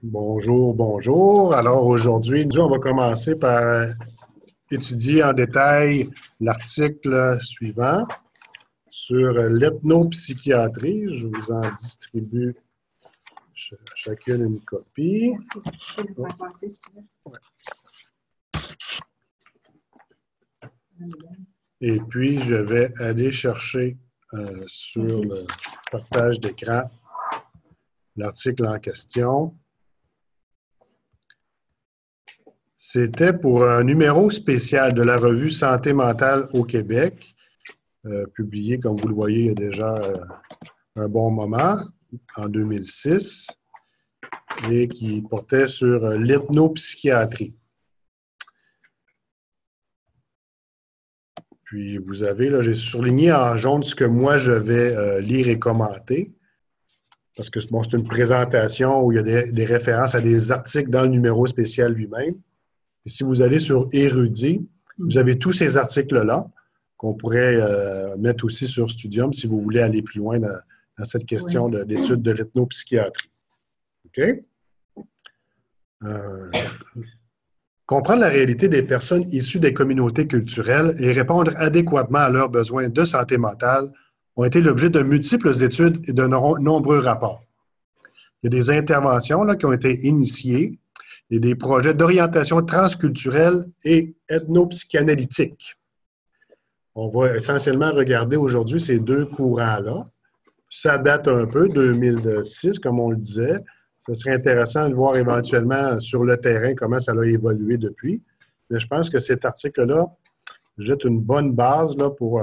Bonjour, bonjour. Alors aujourd'hui, on va commencer par étudier en détail l'article suivant sur l'ethnopsychiatrie. Je vous en distribue chacune une copie. Merci. Tu peux le faire passer si tu veux. Ouais. Et puis, je vais aller chercher sur le partage d'écran l'article en question. C'était pour un numéro spécial de la revue Santé mentale au Québec, publié, comme vous le voyez, il y a déjà un bon moment, en 2006, et qui portait sur l'ethnopsychiatrie. Puis vous avez, là, j'ai surligné en jaune ce que moi je vais lire et commenter, parce que bon, c'est une présentation où il y a des références à des articles dans le numéro spécial lui-même. Et si vous allez sur Érudit, vous avez tous ces articles-là qu'on pourrait mettre aussi sur Studium si vous voulez aller plus loin dans cette question d'étude de l'ethnopsychiatrie. OK? Comprendre la réalité des personnes issues des communautés culturelles et répondre adéquatement à leurs besoins de santé mentale ont été l'objet de multiples études et de nombreux rapports. Il y a des interventions là, qui ont été initiées et des projets d'orientation transculturelle et ethnopsychanalytique. On va essentiellement regarder aujourd'hui ces deux courants-là. Ça date un peu, 2006, comme on le disait. Ce serait intéressant de voir éventuellement sur le terrain comment ça a évolué depuis. Mais je pense que cet article-là jette une bonne base là, pour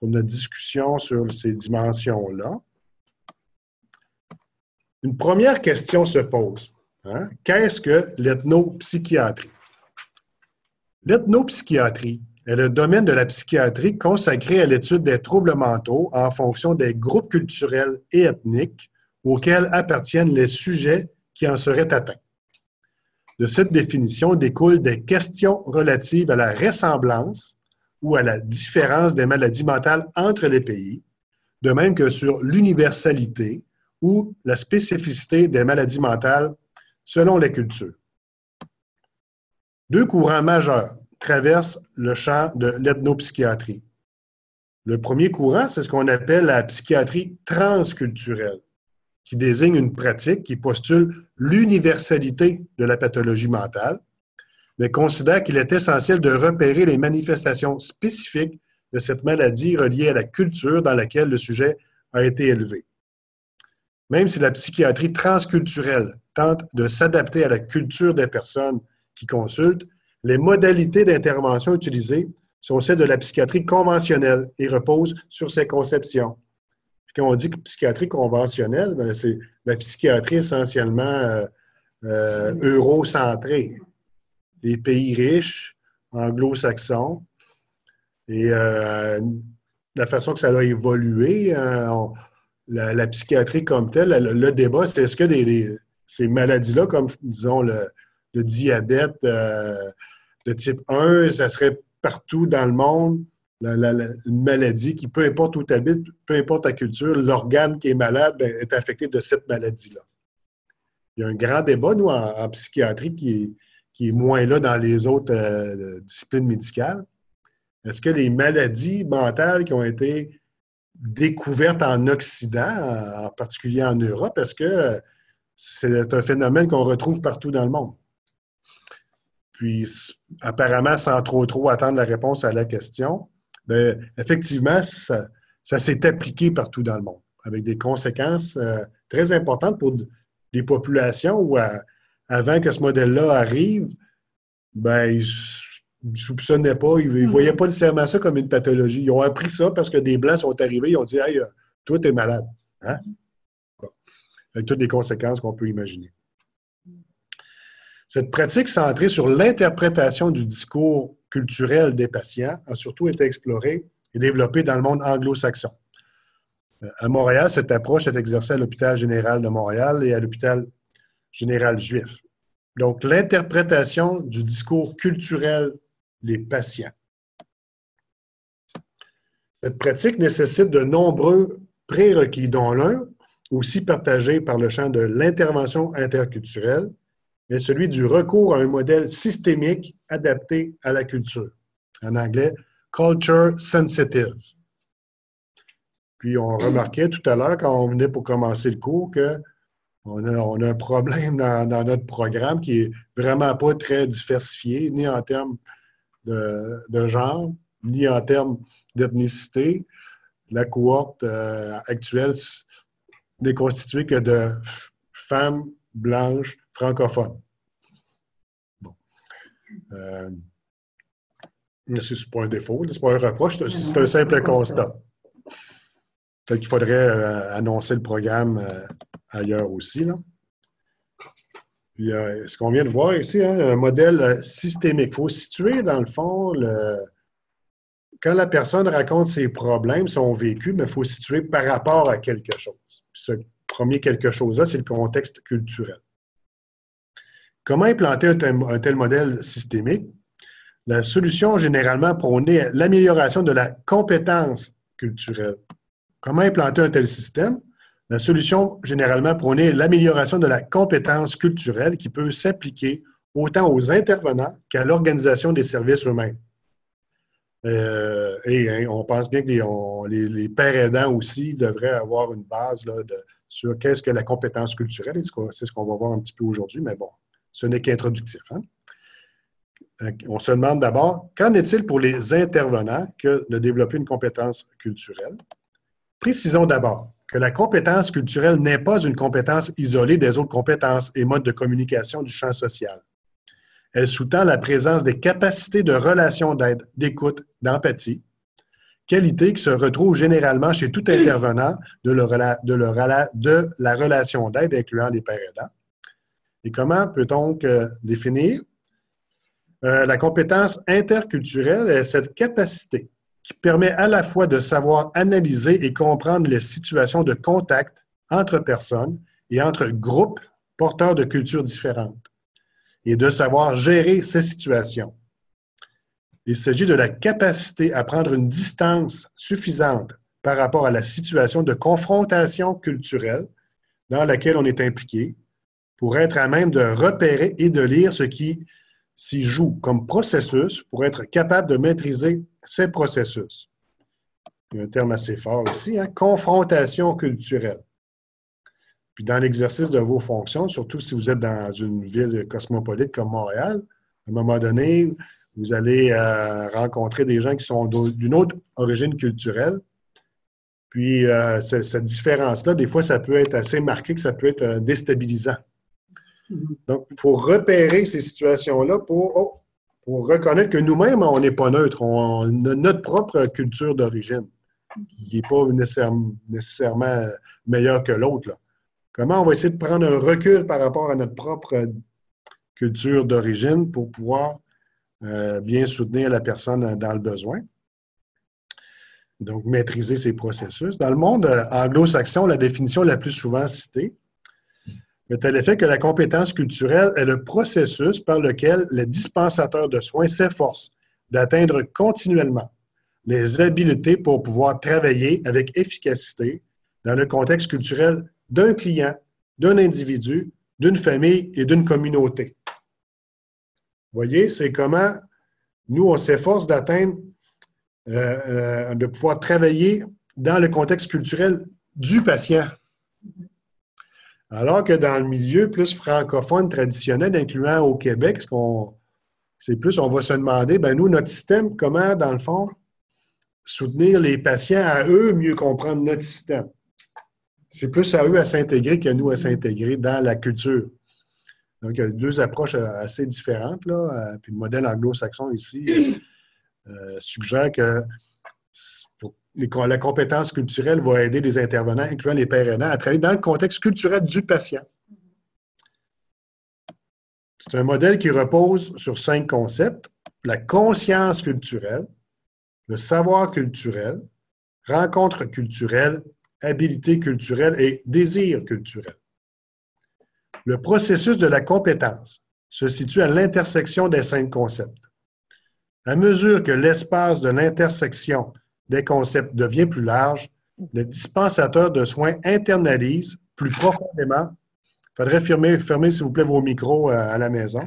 notre discussion sur ces dimensions-là. Une première question se pose. Hein? Qu'est-ce que l'ethnopsychiatrie? L'ethnopsychiatrie est le domaine de la psychiatrie consacré à l'étude des troubles mentaux en fonction des groupes culturels et ethniques auxquels appartiennent les sujets qui en seraient atteints. De cette définition découlent des questions relatives à la ressemblance ou à la différence des maladies mentales entre les pays, de même que sur l'universalité ou la spécificité des maladies mentales selon les cultures. Deux courants majeurs traversent le champ de l'ethnopsychiatrie. Le premier courant, c'est ce qu'on appelle la psychiatrie transculturelle, qui désigne une pratique qui postule l'universalité de la pathologie mentale, mais considère qu'il est essentiel de repérer les manifestations spécifiques de cette maladie reliées à la culture dans laquelle le sujet a été élevé. Même si la psychiatrie transculturelle tente de s'adapter à la culture des personnes qui consultent, les modalités d'intervention utilisées sont celles de la psychiatrie conventionnelle et reposent sur ses conceptions. Puis quand on dit psychiatrie conventionnelle, ben c'est la psychiatrie essentiellement eurocentrée. Les pays riches, anglo-saxons, et la façon que ça a évolué, la psychiatrie comme telle, le débat, c'est est-ce que ces maladies-là, comme disons le diabète de type 1, ça serait partout dans le monde, une maladie qui, peu importe où tu habites, peu importe ta culture, l'organe qui est malade est affecté de cette maladie-là. Il y a un grand débat, nous, en psychiatrie, qui est moins là dans les autres disciplines médicales. Est-ce que les maladies mentales qui ont été découvertes en Occident, en particulier en Europe, est-ce que c'est un phénomène qu'on retrouve partout dans le monde? Puis, apparemment, sans trop attendre la réponse à la question, bien, effectivement, ça s'est appliqué partout dans le monde, avec des conséquences très importantes pour des populations où, avant que ce modèle-là arrive, ben, ils ne soupçonnaient pas, ils ne voyaient pas nécessairement ça comme une pathologie. Ils ont appris ça parce que des Blancs sont arrivés, ils ont dit « Hey, toi, tu es malade. Hein? » Bon. Avec toutes les conséquences qu'on peut imaginer. Cette pratique centrée sur l'interprétation du discours culturel des patients a surtout été explorée et développée dans le monde anglo-saxon. À Montréal, cette approche est exercée à l'Hôpital général de Montréal et à l'Hôpital général juif. Donc, l'interprétation du discours culturel des patients. Cette pratique nécessite de nombreux prérequis, dont l'un, aussi partagé par le champ de l'intervention interculturelle, est celui du recours à un modèle systémique adapté à la culture. En anglais, culture sensitive. Puis on remarquait tout à l'heure, quand on venait pour commencer le cours, qu'on a un problème dans notre programme qui est vraiment pas très diversifié, ni en termes de genre, ni en termes d'ethnicité. La cohorte actuelle n'est constituée que de femmes blanches francophones. Bon. C'est pas un défaut, c'est pas un reproche, c'est un simple constat. Fait qu'il faudrait annoncer le programme ailleurs aussi, là. Puis, ce qu'on vient de voir ici, hein, un modèle systémique. Il faut situer, dans le fond, quand la personne raconte ses problèmes, son vécu, il faut situer par rapport à quelque chose. Puis ce premier quelque chose-là, c'est le contexte culturel. Comment implanter un tel modèle systémique? La solution, généralement, prônée l'amélioration de la compétence culturelle. Comment implanter un tel système? La solution, généralement, prônée l'amélioration de la compétence culturelle qui peut s'appliquer autant aux intervenants qu'à l'organisation des services eux-mêmes. Et on pense bien que les pères aidants aussi devraient avoir une base là, sur qu'est-ce que la compétence culturelle. C'est ce qu'on va voir un petit peu aujourd'hui, mais bon, ce n'est qu'introductif. Hein? On se demande d'abord, qu'en est-il pour les intervenants que de développer une compétence culturelle? Précisons d'abord que la compétence culturelle n'est pas une compétence isolée des autres compétences et modes de communication du champ social. Elle sous-tend la présence des capacités de relation d'aide, d'écoute, d'empathie, qualités qui se retrouvent généralement chez tout intervenant de la relation d'aide, incluant les pères aidants. Et comment peut-on définir? La compétence interculturelle est cette capacité qui permet à la fois de savoir analyser et comprendre les situations de contact entre personnes et entre groupes porteurs de cultures différentes, et de savoir gérer ces situations. Il s'agit de la capacité à prendre une distance suffisante par rapport à la situation de confrontation culturelle dans laquelle on est impliqué pour être à même de repérer et de lire ce qui s'y joue comme processus pour être capable de maîtriser ces processus. Il y a un terme assez fort ici, hein, confrontation culturelle. Puis dans l'exercice de vos fonctions, surtout si vous êtes dans une ville cosmopolite comme Montréal, à un moment donné, vous allez rencontrer des gens qui sont d'une autre origine culturelle. Puis cette différence-là, des fois, ça peut être assez marqué, que ça peut être déstabilisant. Donc, il faut repérer ces situations-là pour reconnaître que nous-mêmes, on n'est pas neutre. On a notre propre culture d'origine, qui n'est pas nécessairement meilleure que l'autre. Comment on va essayer de prendre un recul par rapport à notre propre culture d'origine pour pouvoir bien soutenir la personne dans le besoin? Donc, maîtriser ces processus. Dans le monde anglo-saxon, la définition la plus souvent citée est à l'effet que la compétence culturelle est le processus par lequel les dispensateurs de soins s'efforcent d'atteindre continuellement les habiletés pour pouvoir travailler avec efficacité dans le contexte culturel d'un client, d'un individu, d'une famille et d'une communauté. Vous voyez, c'est comment nous, on s'efforce d'atteindre, de pouvoir travailler dans le contexte culturel du patient. Alors que dans le milieu plus francophone traditionnel, incluant au Québec, c'est plus, on va se demander, ben nous, notre système, comment, dans le fond, soutenir les patients à eux mieux comprendre notre système. C'est plus à eux à s'intégrer qu'à nous à s'intégrer dans la culture. Donc, il y a deux approches assez différentes, là. Puis le modèle anglo-saxon ici suggère que la compétence culturelle va aider les intervenants, incluant les pères aidants, à travailler dans le contexte culturel du patient. C'est un modèle qui repose sur 5 concepts: la conscience culturelle, le savoir culturel, rencontre culturelle, habilité culturelle et désir culturel. Le processus de la compétence se situe à l'intersection des 5 concepts. À mesure que l'espace de l'intersection des concepts devient plus large, le dispensateur de soins internalise plus profondément. Il faudrait fermer, s'il vous plaît, vos micros à la maison.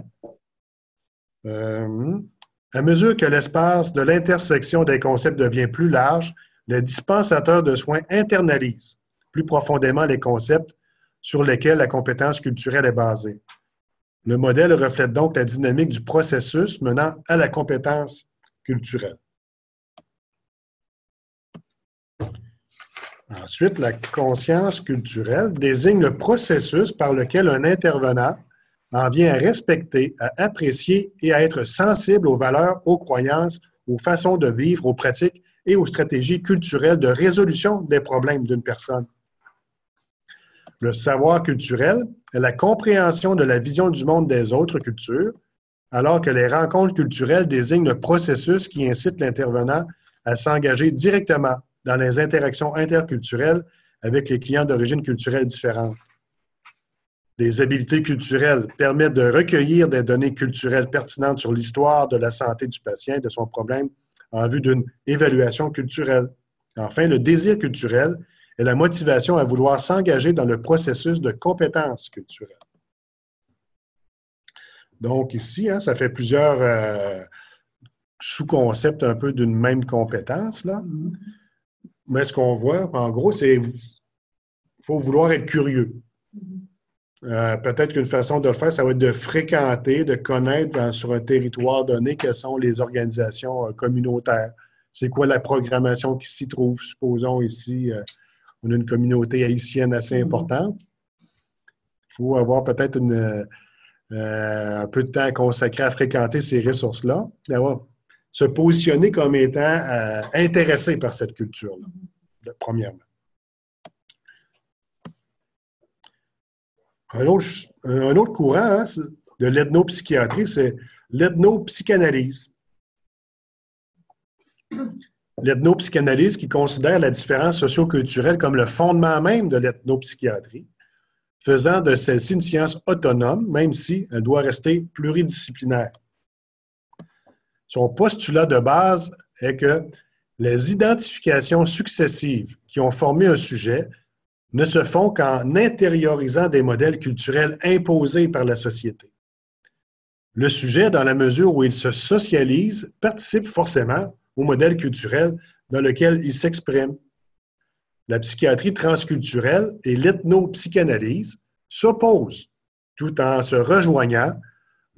À mesure que l'espace de l'intersection des concepts devient plus large, les dispensateurs de soins internalisent plus profondément les concepts sur lesquels la compétence culturelle est basée. Le modèle reflète donc la dynamique du processus menant à la compétence culturelle. Ensuite, la conscience culturelle désigne le processus par lequel un intervenant en vient à respecter, à apprécier et à être sensible aux valeurs, aux croyances, aux façons de vivre, aux pratiques et aux stratégies culturelles de résolution des problèmes d'une personne. Le savoir culturel est la compréhension de la vision du monde des autres cultures, alors que les rencontres culturelles désignent le processus qui incite l'intervenant à s'engager directement dans les interactions interculturelles avec les clients d'origine culturelle différente. Les habiletés culturelles permettent de recueillir des données culturelles pertinentes sur l'histoire de la santé du patient et de son problème en vue d'une évaluation culturelle. Enfin, le désir culturel est la motivation à vouloir s'engager dans le processus de compétence culturelle. Donc ici, ça fait plusieurs sous-concepts un peu d'une même compétence, là. Mais ce qu'on voit, en gros, c'est qu'il faut vouloir être curieux. Peut-être qu'une façon de le faire, ça va être de fréquenter, de connaître sur un territoire donné quelles sont les organisations communautaires. C'est quoi la programmation qui s'y trouve? Supposons ici, on a une communauté haïtienne assez importante. Il faut avoir peut-être un peu de temps à consacrer à fréquenter ces ressources-là. Se positionner comme étant intéressé par cette culture-là, premièrement. Un autre courant de l'ethnopsychiatrie, c'est l'ethnopsychanalyse. L'ethnopsychanalyse qui considère la différence socio-culturelle comme le fondement même de l'ethnopsychiatrie, faisant de celle-ci une science autonome, même si elle doit rester pluridisciplinaire. Son postulat de base est que les identifications successives qui ont formé un sujet ne se font qu'en intériorisant des modèles culturels imposés par la société. Le sujet, dans la mesure où il se socialise, participe forcément au modèle culturel dans lequel il s'exprime. La psychiatrie transculturelle et l'ethnopsychanalyse s'opposent tout en se rejoignant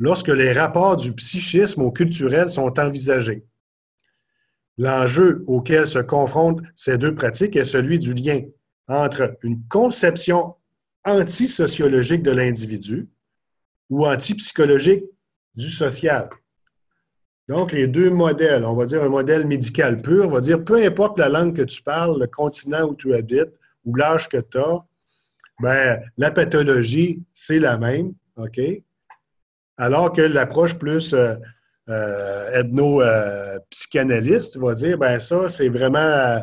lorsque les rapports du psychisme au culturel sont envisagés. L'enjeu auquel se confrontent ces deux pratiques est celui du lien entre une conception antisociologique de l'individu ou antipsychologique du social. Donc, les deux modèles, on va dire un modèle médical pur, on va dire peu importe la langue que tu parles, le continent où tu habites ou l'âge que tu as, ben, la pathologie, c'est la même, OK? Alors que l'approche plus ethno-psychanalyste va dire, ben ça, c'est vraiment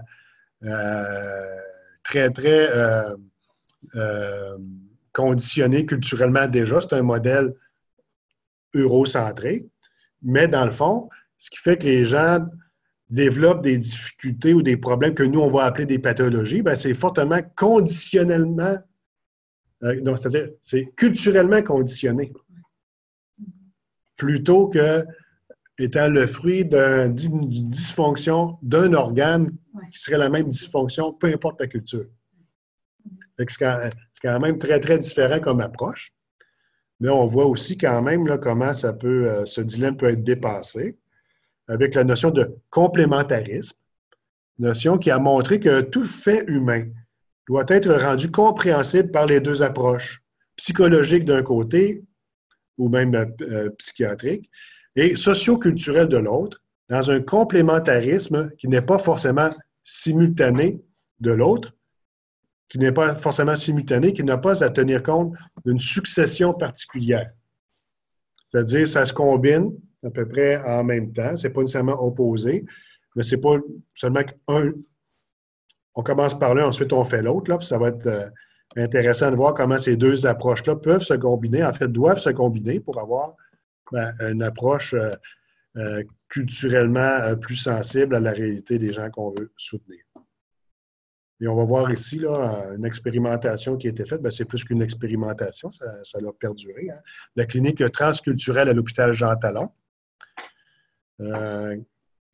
très, très conditionné culturellement déjà. C'est un modèle eurocentré. Mais dans le fond, ce qui fait que les gens développent des difficultés ou des problèmes que nous, on va appeler des pathologies, ben c'est fortement conditionnellement, c'est-à-dire c'est culturellement conditionné, plutôt que étant le fruit d'une dysfonction d'un organe qui serait la même dysfonction, peu importe la culture. C'est quand même très, très différent comme approche. Mais on voit aussi quand même là, comment ce dilemme peut être dépassé avec la notion de complémentarisme, notion qui a montré que tout fait humain doit être rendu compréhensible par les deux approches, psychologique d'un côté ou même psychiatrique, et socio-culturel de l'autre, dans un complémentarisme qui n'est pas forcément simultané de l'autre, qui n'est pas forcément simultané, qui n'a pas à tenir compte d'une succession particulière. C'est-à-dire, ça se combine à peu près en même temps. Ce n'est pas nécessairement opposé, mais ce n'est pas seulement qu'un. On commence par l'un, ensuite on fait l'autre. Là, puis ça va être intéressant de voir comment ces deux approches-là peuvent se combiner, en fait, doivent se combiner pour avoir une approche culturellement plus sensible à la réalité des gens qu'on veut soutenir. Et on va voir ici là, une expérimentation qui a été faite. Bien, c'est plus qu'une expérimentation, ça a perduré. Hein. La clinique transculturelle à l'hôpital Jean Talon.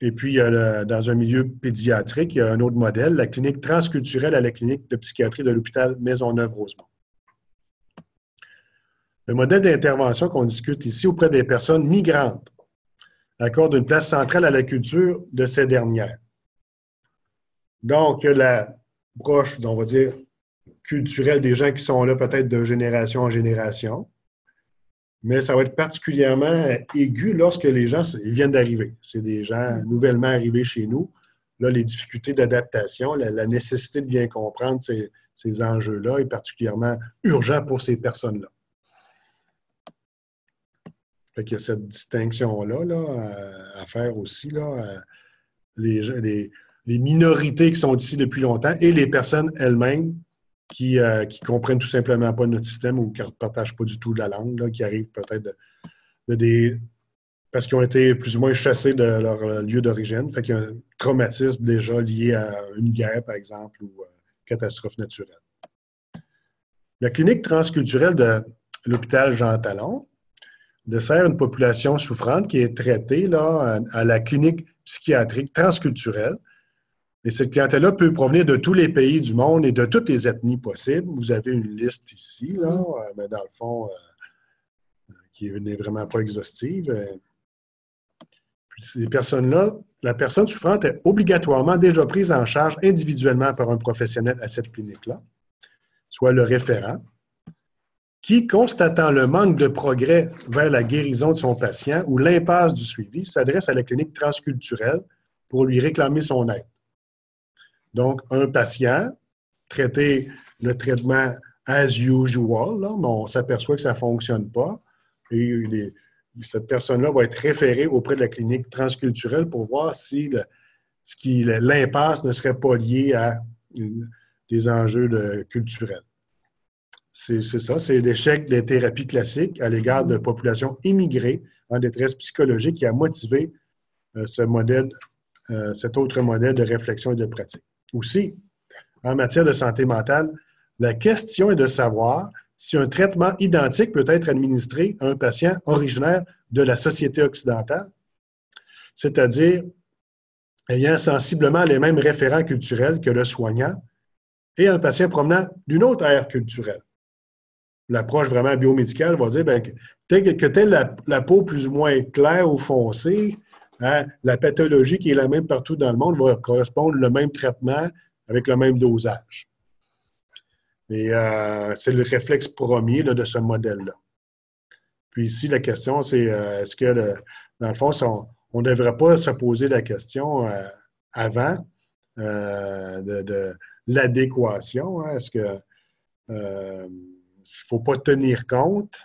Et puis, dans un milieu pédiatrique, il y a un autre modèle, la clinique transculturelle à la clinique de psychiatrie de l'hôpital Maisonneuve-Rosemont. Le modèle d'intervention qu'on discute ici auprès des personnes migrantes accorde une place centrale à la culture de ces dernières. Donc, l'approche, on va dire, culturelle des gens qui sont là peut-être de génération en génération, mais ça va être particulièrement aigu lorsque les gens ils viennent d'arriver. C'est des gens nouvellement arrivés chez nous. Là, les difficultés d'adaptation, la nécessité de bien comprendre ces enjeux-là est particulièrement urgent pour ces personnes-là. Fait qu'il y a cette distinction-là là, à faire aussi. Là, les minorités qui sont ici depuis longtemps et les personnes elles-mêmes qui ne comprennent tout simplement pas notre système ou qui ne partagent pas du tout la langue, là, qui arrivent peut-être parce qu'ils ont été plus ou moins chassés de leur lieu d'origine. Fait qu'il y a un traumatisme déjà lié à une guerre, par exemple, ou catastrophe naturelle. La clinique transculturelle de l'hôpital Jean Talon dessert une population souffrante qui est traitée là, à la clinique psychiatrique transculturelle. Et cette clientèle-là peut provenir de tous les pays du monde et de toutes les ethnies possibles. Vous avez une liste ici, là, mais dans le fond, qui n'est vraiment pas exhaustive. Puis ces personnes-là, la personne souffrante est obligatoirement déjà prise en charge individuellement par un professionnel à cette clinique-là, soit le référent, qui, constatant le manque de progrès vers la guérison de son patient ou l'impasse du suivi, s'adresse à la clinique transculturelle pour lui réclamer son aide. Donc, un patient, traiter le traitement as usual, là, mais on s'aperçoit que ça ne fonctionne pas. Et cette personne-là va être référée auprès de la clinique transculturelle pour voir si l'impasse ne serait pas liée à des enjeux culturels. C'est ça, c'est l'échec des thérapies classiques à l'égard de populations immigrées en détresse psychologique qui a motivé cet autre modèle de réflexion et de pratique. Aussi, en matière de santé mentale, la question est de savoir si un traitement identique peut être administré à un patient originaire de la société occidentale, c'est-à-dire ayant sensiblement les mêmes référents culturels que le soignant, et un patient provenant d'une autre ère culturelle. L'approche vraiment biomédicale va dire bien, que telle la peau plus ou moins claire ou foncée, hein, la pathologie qui est la même partout dans le monde va correspondre au même traitement avec le même dosage. Et c'est le réflexe premier là, de ce modèle-là. Puis ici, la question, c'est est-ce que, dans le fond, on ne devrait pas se poser la question avant de l'adéquation. Hein? Est-ce que il ne faut pas tenir compte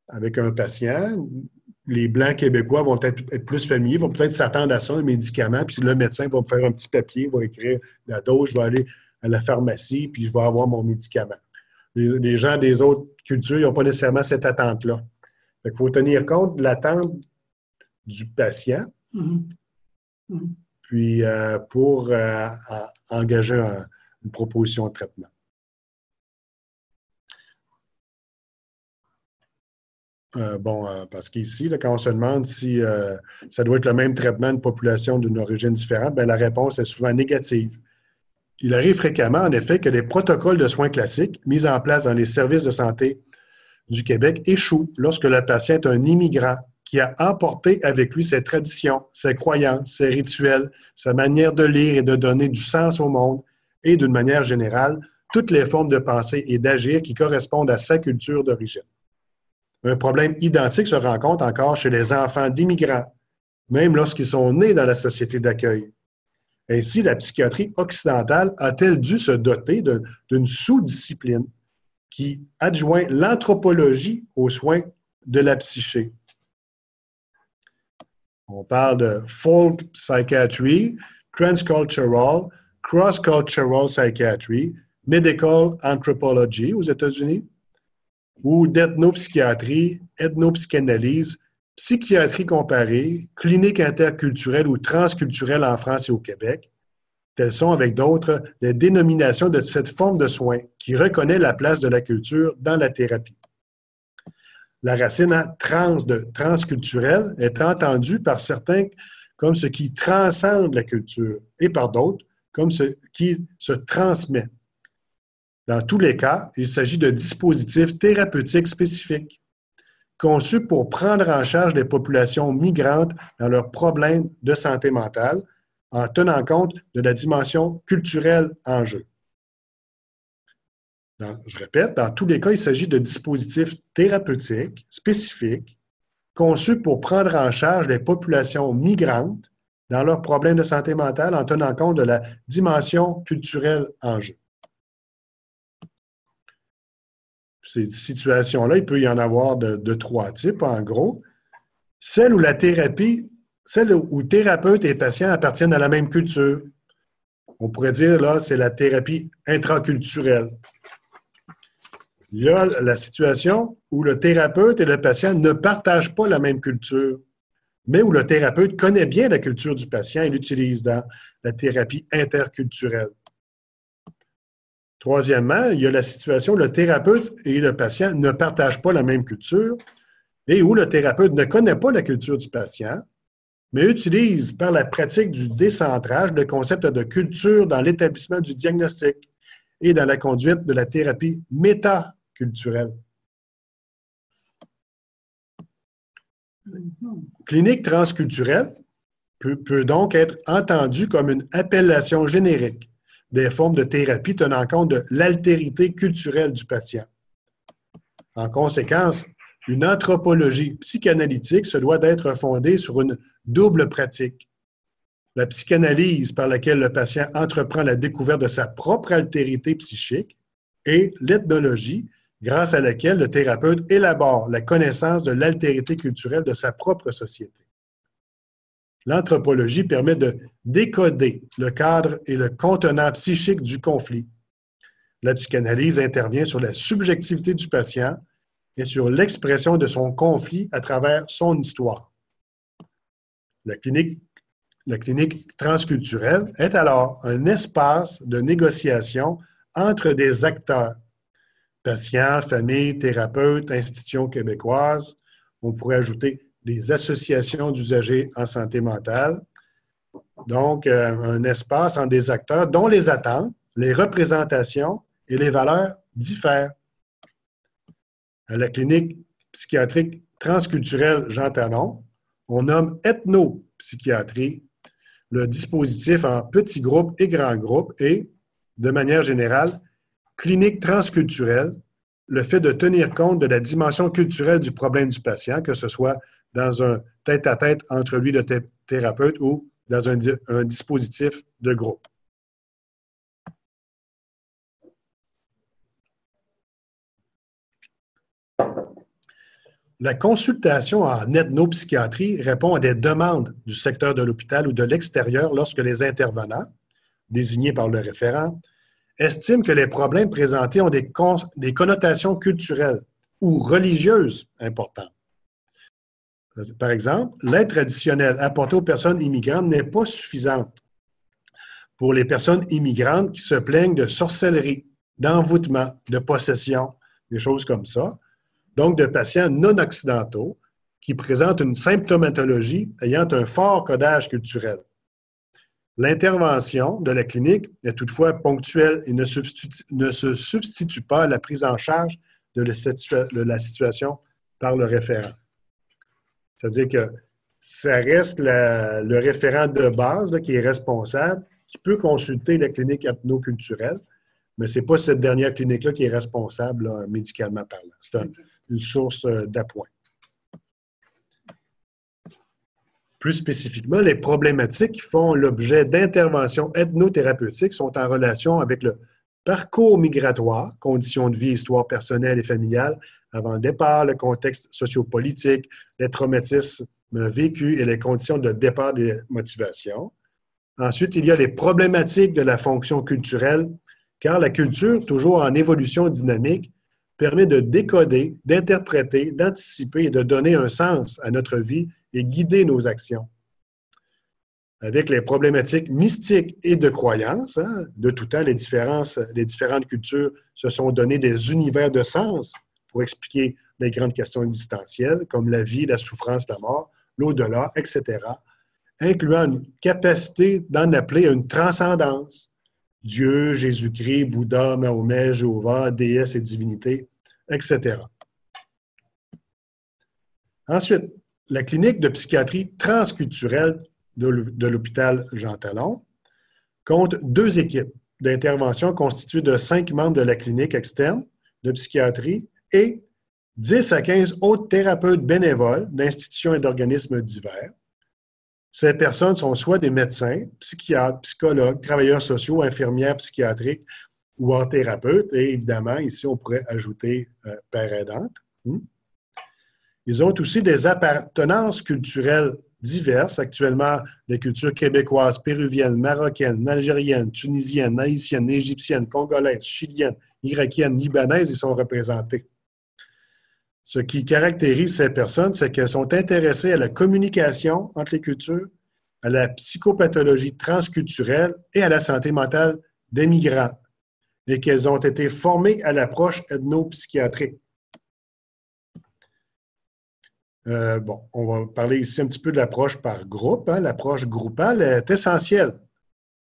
avec un patient? Les Blancs québécois vont être plus familiers, vont peut-être s'attendre à ça, un médicament, puis le médecin va me faire un petit papier, va écrire la dose, je vais aller à la pharmacie, puis je vais avoir mon médicament. Les gens des autres cultures, ils n'ont pas nécessairement cette attente-là. Il faut tenir compte de l'attente du patient, puis pour engager une proposition de traitement. Parce qu'ici, là, quand on se demande si ça doit être le même traitement d'une population d'une origine différente, bien, la réponse est souvent négative. Il arrive fréquemment, en effet, que les protocoles de soins classiques mis en place dans les services de santé du Québec échouent lorsque le patient est un immigrant qui a emporté avec lui ses traditions, ses croyances, ses rituels, sa manière de lire et de donner du sens au monde et, d'une manière générale, toutes les formes de pensée et d'agir qui correspondent à sa culture d'origine. Un problème identique se rencontre encore chez les enfants d'immigrants, même lorsqu'ils sont nés dans la société d'accueil. Ainsi, la psychiatrie occidentale a-t-elle dû se doter d'une sous-discipline qui adjoint l'anthropologie aux soins de la psyché? On parle de folk psychiatry, transcultural, cross-cultural psychiatry, medical anthropology aux États-Unis, ou d'ethnopsychiatrie, ethnopsychanalyse, psychiatrie comparée, clinique interculturelle ou transculturelle en France et au Québec, Telles sont, avec d'autres, les dénominations de cette forme de soin qui reconnaît la place de la culture dans la thérapie. La racine de transculturel est entendue par certains comme ce qui transcende la culture et par d'autres comme ce qui se transmet. Dans tous les cas, il s'agit de dispositifs thérapeutiques spécifiques conçus pour prendre en charge les populations migrantes dans leurs problèmes de santé mentale en tenant compte de la dimension culturelle en jeu. Je répète, dans tous les cas, il s'agit de dispositifs thérapeutiques spécifiques conçus pour prendre en charge les populations migrantes dans leurs problèmes de santé mentale en tenant compte de la dimension culturelle en jeu. Ces situations-là, il peut y en avoir de trois types, en gros. Celle où thérapeute et patient appartiennent à la même culture. On pourrait dire, là, c'est la thérapie intraculturelle. Il y a la situation où le thérapeute et le patient ne partagent pas la même culture, mais où le thérapeute connaît bien la culture du patient et l'utilise dans la thérapie interculturelle. Troisièmement, il y a la situation où le thérapeute et le patient ne partagent pas la même culture et où le thérapeute ne connaît pas la culture du patient, mais utilise par la pratique du décentrage le concept de culture dans l'établissement du diagnostic et dans la conduite de la thérapie métaculturelle. Clinique transculturelle peut donc être entendue comme une appellation générique des formes de thérapie tenant compte de l'altérité culturelle du patient. En conséquence, une anthropologie psychanalytique se doit d'être fondée sur une double pratique. La psychanalyse par laquelle le patient entreprend la découverte de sa propre altérité psychique et l'ethnologie grâce à laquelle le thérapeute élabore la connaissance de l'altérité culturelle de sa propre société. L'anthropologie permet de décoder le cadre et le contenant psychique du conflit. La psychanalyse intervient sur la subjectivité du patient et sur l'expression de son conflit à travers son histoire. La clinique transculturelle est alors un espace de négociation entre des acteurs, patients, familles, thérapeutes, institutions québécoises. On pourrait ajouter des associations d'usagers en santé mentale. Donc, un espace entre des acteurs dont les attentes, les représentations et les valeurs diffèrent. À la clinique psychiatrique transculturelle Jean Talon, on nomme ethnopsychiatrie le dispositif en petits groupes et grands groupes et, de manière générale, clinique transculturelle, le fait de tenir compte de la dimension culturelle du problème du patient, que ce soit dans un tête-à-tête entre lui et le thérapeute ou dans un dispositif de groupe. La consultation en ethnopsychiatrie répond à des demandes du secteur de l'hôpital ou de l'extérieur lorsque les intervenants, désignés par le référent, estiment que les problèmes présentés ont des connotations culturelles ou religieuses importantes. Par exemple, l'aide traditionnelle apportée aux personnes immigrantes n'est pas suffisante pour les personnes immigrantes qui se plaignent de sorcellerie, d'envoûtement, de possession, des choses comme ça. Donc, de patients non occidentaux qui présentent une symptomatologie ayant un fort codage culturel. L'intervention de la clinique est toutefois ponctuelle et ne se substitue pas à la prise en charge de la situation par le référent. C'est-à-dire que ça reste le référent de base là, qui est responsable, qui peut consulter la clinique ethnoculturelle, mais ce n'est pas cette dernière clinique-là qui est responsable là, médicalement parlant. C'est une source d'appoint. Plus spécifiquement, les problématiques qui font l'objet d'interventions ethnothérapeutiques sont en relation avec le parcours migratoire, conditions de vie, histoire personnelle et familiale avant le départ, le contexte sociopolitique, les traumatismes vécus et les conditions de départ des motivations. Ensuite, il y a les problématiques de la fonction culturelle, car la culture, toujours en évolution dynamique, permet de décoder, d'interpréter, d'anticiper et de donner un sens à notre vie et guider nos actions. avec les problématiques mystiques et de croyances. Hein. De tout temps, les différentes cultures se sont donné des univers de sens pour expliquer les grandes questions existentielles, comme la vie, la souffrance, la mort, l'au-delà, etc., incluant une capacité d'en appeler à une transcendance. Dieu, Jésus-Christ, Bouddha, Mahomet, Jéhovah, déesse et divinité, etc. Ensuite, la clinique de psychiatrie transculturelle de l'hôpital Jean Talon compte 2 équipes d'intervention constituées de 5 membres de la clinique externe de psychiatrie et 10 à 15 autres thérapeutes bénévoles d'institutions et d'organismes divers. Ces personnes sont soit des médecins, psychiatres, psychologues, travailleurs sociaux, infirmières psychiatriques ou en thérapeute. Et évidemment, ici, on pourrait ajouter père aidante. Ils ont aussi des appartenances culturelles diverses. Actuellement, les cultures québécoises, péruviennes, marocaines, algériennes, tunisiennes, haïtiennes, égyptiennes, congolaises, chiliennes, irakiennes, libanaises, ils sont représentés. Ce qui caractérise ces personnes, c'est qu'elles sont intéressées à la communication entre les cultures, à la psychopathologie transculturelle et à la santé mentale des migrants, et qu'elles ont été formées à l'approche ethnopsychiatrique. On va parler ici un petit peu de l'approche par groupe. Hein. L'approche groupale est essentielle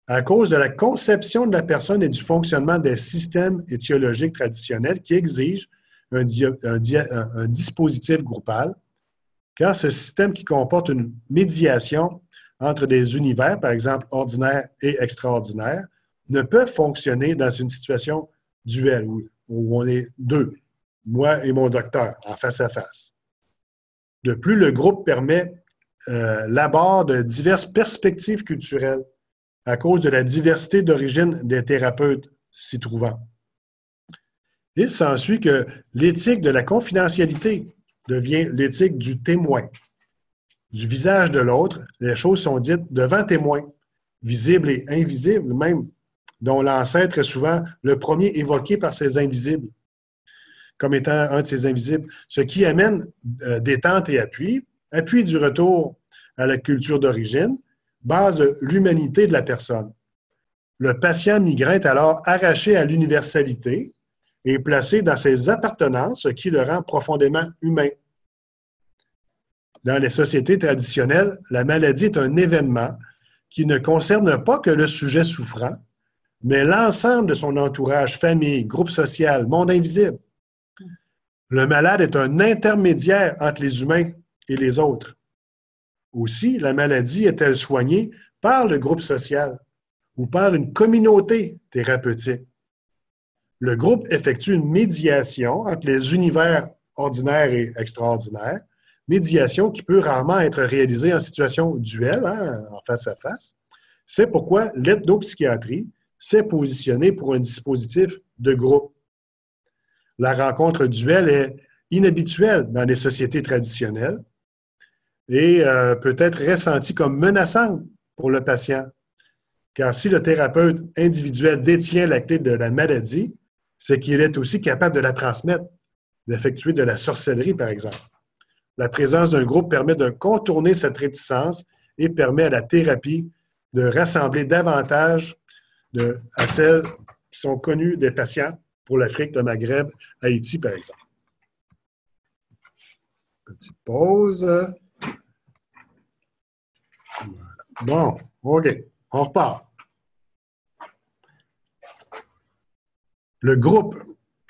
à cause de la conception de la personne et du fonctionnement des systèmes étiologiques traditionnels qui exigent un dispositif groupal, car ce système qui comporte une médiation entre des univers, par exemple ordinaires et extraordinaires, ne peut fonctionner dans une situation duelle où on est 2, moi et mon docteur, en face à face. De plus, le groupe permet l'abord de diverses perspectives culturelles à cause de la diversité d'origine des thérapeutes s'y trouvant. Il s'ensuit que l'éthique de la confidentialité devient l'éthique du témoin. Du visage de l'autre, les choses sont dites devant témoin, visibles et invisibles même, dont l'ancêtre est souvent le premier évoqué par ces invisibles, comme étant un de ces invisibles, ce qui amène détente et appui du retour à la culture d'origine, base l'humanité de la personne. Le patient migrant est alors arraché à l'universalité et placé dans ses appartenances, ce qui le rend profondément humain. Dans les sociétés traditionnelles, la maladie est un événement qui ne concerne pas que le sujet souffrant, mais l'ensemble de son entourage, famille, groupe social, monde invisible. Le malade est un intermédiaire entre les humains et les autres. Aussi, la maladie est-elle soignée par le groupe social ou par une communauté thérapeutique? Le groupe effectue une médiation entre les univers ordinaires et extraordinaires, médiation qui peut rarement être réalisée en situation duelle, hein, en face à face. C'est pourquoi l'ethnopsychiatrie s'est positionnée pour un dispositif de groupe. La rencontre duelle est inhabituelle dans les sociétés traditionnelles et peut être ressentie comme menaçante pour le patient. Car si le thérapeute individuel détient la clé de la maladie, c'est qu'il est aussi capable de la transmettre, d'effectuer de la sorcellerie, par exemple. La présence d'un groupe permet de contourner cette réticence et permet à la thérapie de rassembler davantage à celles qui sont connues des patients pour l'Afrique, le Maghreb, Haïti, par exemple. Petite pause. Bon, OK, on repart. Le groupe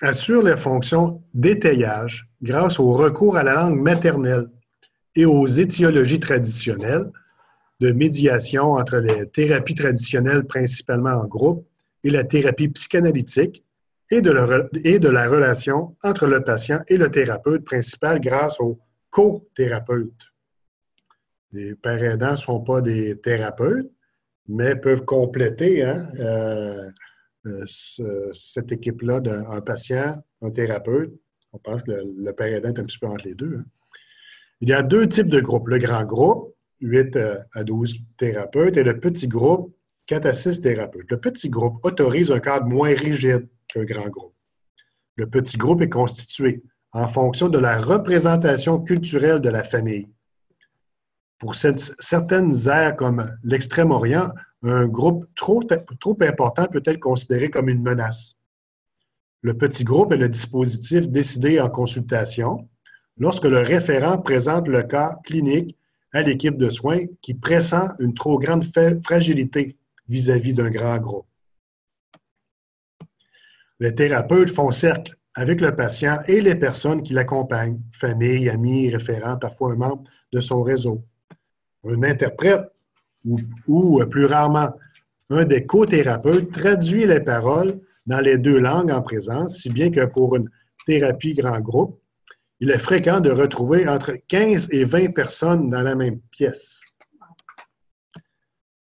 assure les fonctions d'étayage grâce au recours à la langue maternelle et aux étiologies traditionnelles de médiation entre les thérapies traditionnelles principalement en groupe et la thérapie psychanalytique et de la relation entre le patient et le thérapeute principal grâce aux co-thérapeutes. Les pères aidants ne sont pas des thérapeutes, mais peuvent compléter cette équipe-là d'un patient, un thérapeute. On pense que le père aidant est un petit peu entre les deux. Hein. Il y a 2 types de groupes. Le grand groupe, 8 à 12 thérapeutes, et le petit groupe, 4 à 6 thérapeutes. Le petit groupe autorise un cadre moins rigide qu'un grand groupe. Le petit groupe est constitué en fonction de la représentation culturelle de la famille. Pour certaines aires comme l'Extrême-Orient, un groupe trop important peut être considéré comme une menace. Le petit groupe est le dispositif décidé en consultation lorsque le référent présente le cas clinique à l'équipe de soins qui pressent une trop grande fragilité vis-à-vis d'un grand groupe. Les thérapeutes font cercle avec le patient et les personnes qui l'accompagnent, famille, amis, référents, parfois un membre de son réseau. Un interprète ou plus rarement un des co-thérapeutes traduit les paroles dans les deux langues en présence, si bien que pour une thérapie grand groupe, il est fréquent de retrouver entre 15 et 20 personnes dans la même pièce.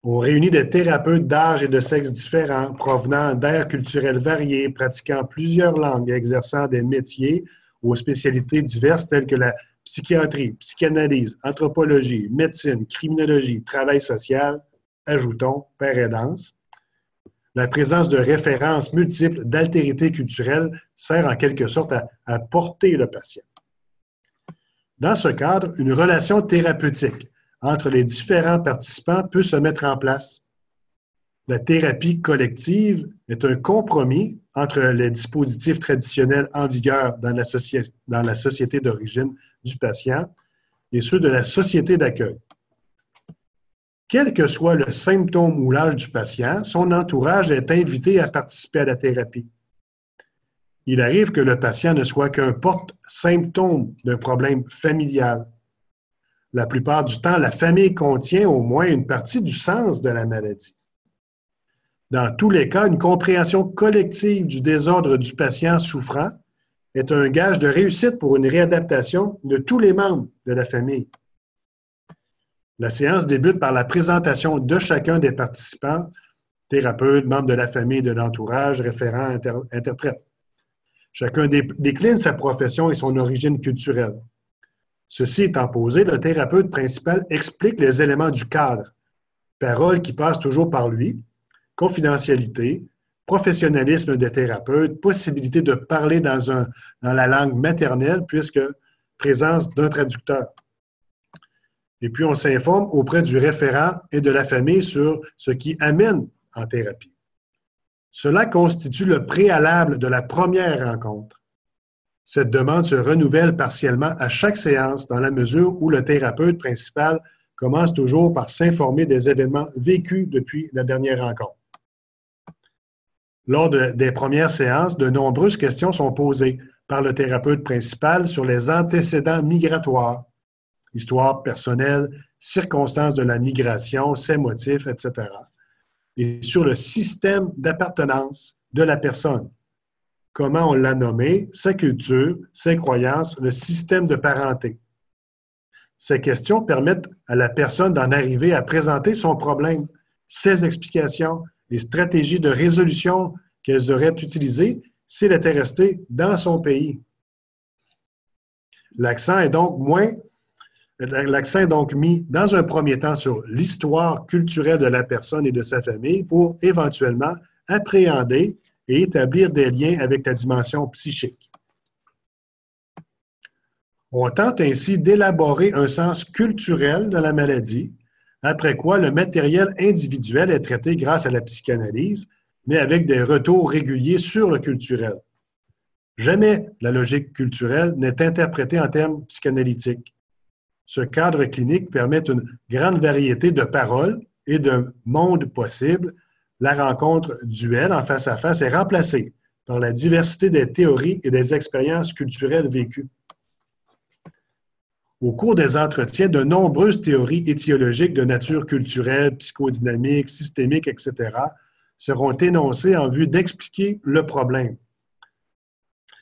On réunit des thérapeutes d'âge et de sexe différents, provenant d'aires culturelles variées, pratiquant plusieurs langues et exerçant des métiers aux spécialités diverses telles que la psychiatrie, psychanalyse, anthropologie, médecine, criminologie, travail social, ajoutons, père aidance. La présence de références multiples d'altérité culturelle sert en quelque sorte à porter le patient. Dans ce cadre, une relation thérapeutique entre les différents participants peut se mettre en place. La thérapie collective est un compromis entre les dispositifs traditionnels en vigueur dans la société d'origine du patient et ceux de la société d'accueil. Quel que soit le symptôme ou l'âge du patient, son entourage est invité à participer à la thérapie. Il arrive que le patient ne soit qu'un porte-symptôme d'un problème familial. La plupart du temps, la famille contient au moins une partie du sens de la maladie. Dans tous les cas, une compréhension collective du désordre du patient souffrant est un gage de réussite pour une réadaptation de tous les membres de la famille. La séance débute par la présentation de chacun des participants, thérapeute, membre de la famille, de l'entourage, référent, interprète. Chacun décline sa profession et son origine culturelle. Ceci étant posé, le thérapeute principal explique les éléments du cadre. Paroles qui passent toujours par lui, confidentialité, professionnalisme des thérapeutes, possibilité de parler dans la langue maternelle puisque présence d'un traducteur. Et puis, on s'informe auprès du référent et de la famille sur ce qui amène en thérapie. Cela constitue le préalable de la première rencontre. Cette demande se renouvelle partiellement à chaque séance dans la mesure où le thérapeute principal commence toujours par s'informer des événements vécus depuis la dernière rencontre. Lors des premières séances, de nombreuses questions sont posées par le thérapeute principal sur les antécédents migratoires, histoire personnelle, circonstances de la migration, ses motifs, etc. Et sur le système d'appartenance de la personne. Comment on l'a nommé, sa culture, ses croyances, le système de parenté. Ces questions permettent à la personne d'en arriver à présenter son problème, ses explications et stratégies de résolution qu'elles auraient utilisées s'il était resté dans son pays. L'accent est donc mis dans un premier temps sur l'histoire culturelle de la personne et de sa famille pour éventuellement appréhender et établir des liens avec la dimension psychique. On tente ainsi d'élaborer un sens culturel de la maladie, après quoi le matériel individuel est traité grâce à la psychanalyse, mais avec des retours réguliers sur le culturel. Jamais la logique culturelle n'est interprétée en termes psychanalytiques. Ce cadre clinique permet une grande variété de paroles et de mondes possibles. La rencontre duel en face à face est remplacée par la diversité des théories et des expériences culturelles vécues. Au cours des entretiens, de nombreuses théories étiologiques de nature culturelle, psychodynamique, systémique, etc. seront énoncées en vue d'expliquer le problème.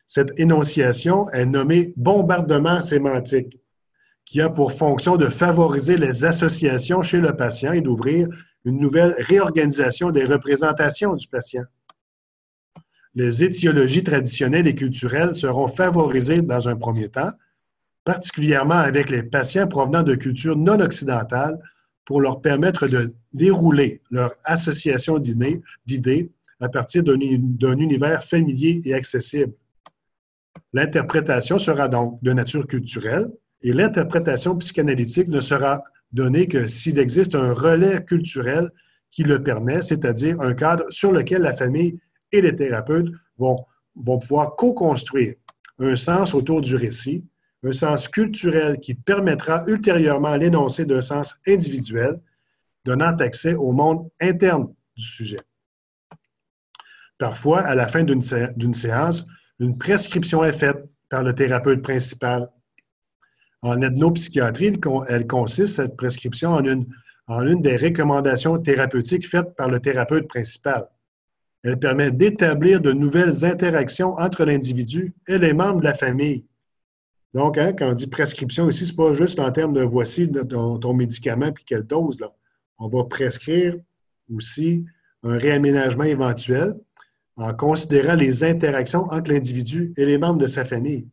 Cette énonciation est nommée bombardement sémantique, qui a pour fonction de favoriser les associations chez le patient et d'ouvrir une nouvelle réorganisation des représentations du patient. Les étiologies traditionnelles et culturelles seront favorisées dans un premier temps, particulièrement avec les patients provenant de cultures non occidentales, pour leur permettre de dérouler leur association d'idées à partir d'un univers familier et accessible. L'interprétation sera donc de nature culturelle et l'interprétation psychanalytique ne sera donné que s'il existe un relais culturel qui le permet, c'est-à-dire un cadre sur lequel la famille et les thérapeutes vont pouvoir co-construire un sens autour du récit, un sens culturel qui permettra ultérieurement l'énoncé d'un sens individuel, donnant accès au monde interne du sujet. Parfois, à la fin d'une séance, une prescription est faite par le thérapeute principal. En ethnopsychiatrie, elle consiste, cette prescription, en une des recommandations thérapeutiques faites par le thérapeute principal. Elle permet d'établir de nouvelles interactions entre l'individu et les membres de la famille. Donc, quand on dit prescription ici, ce n'est pas juste en termes de voici ton médicament puis quelle dose. Là. On va prescrire aussi un réaménagement éventuel en considérant les interactions entre l'individu et les membres de sa famille.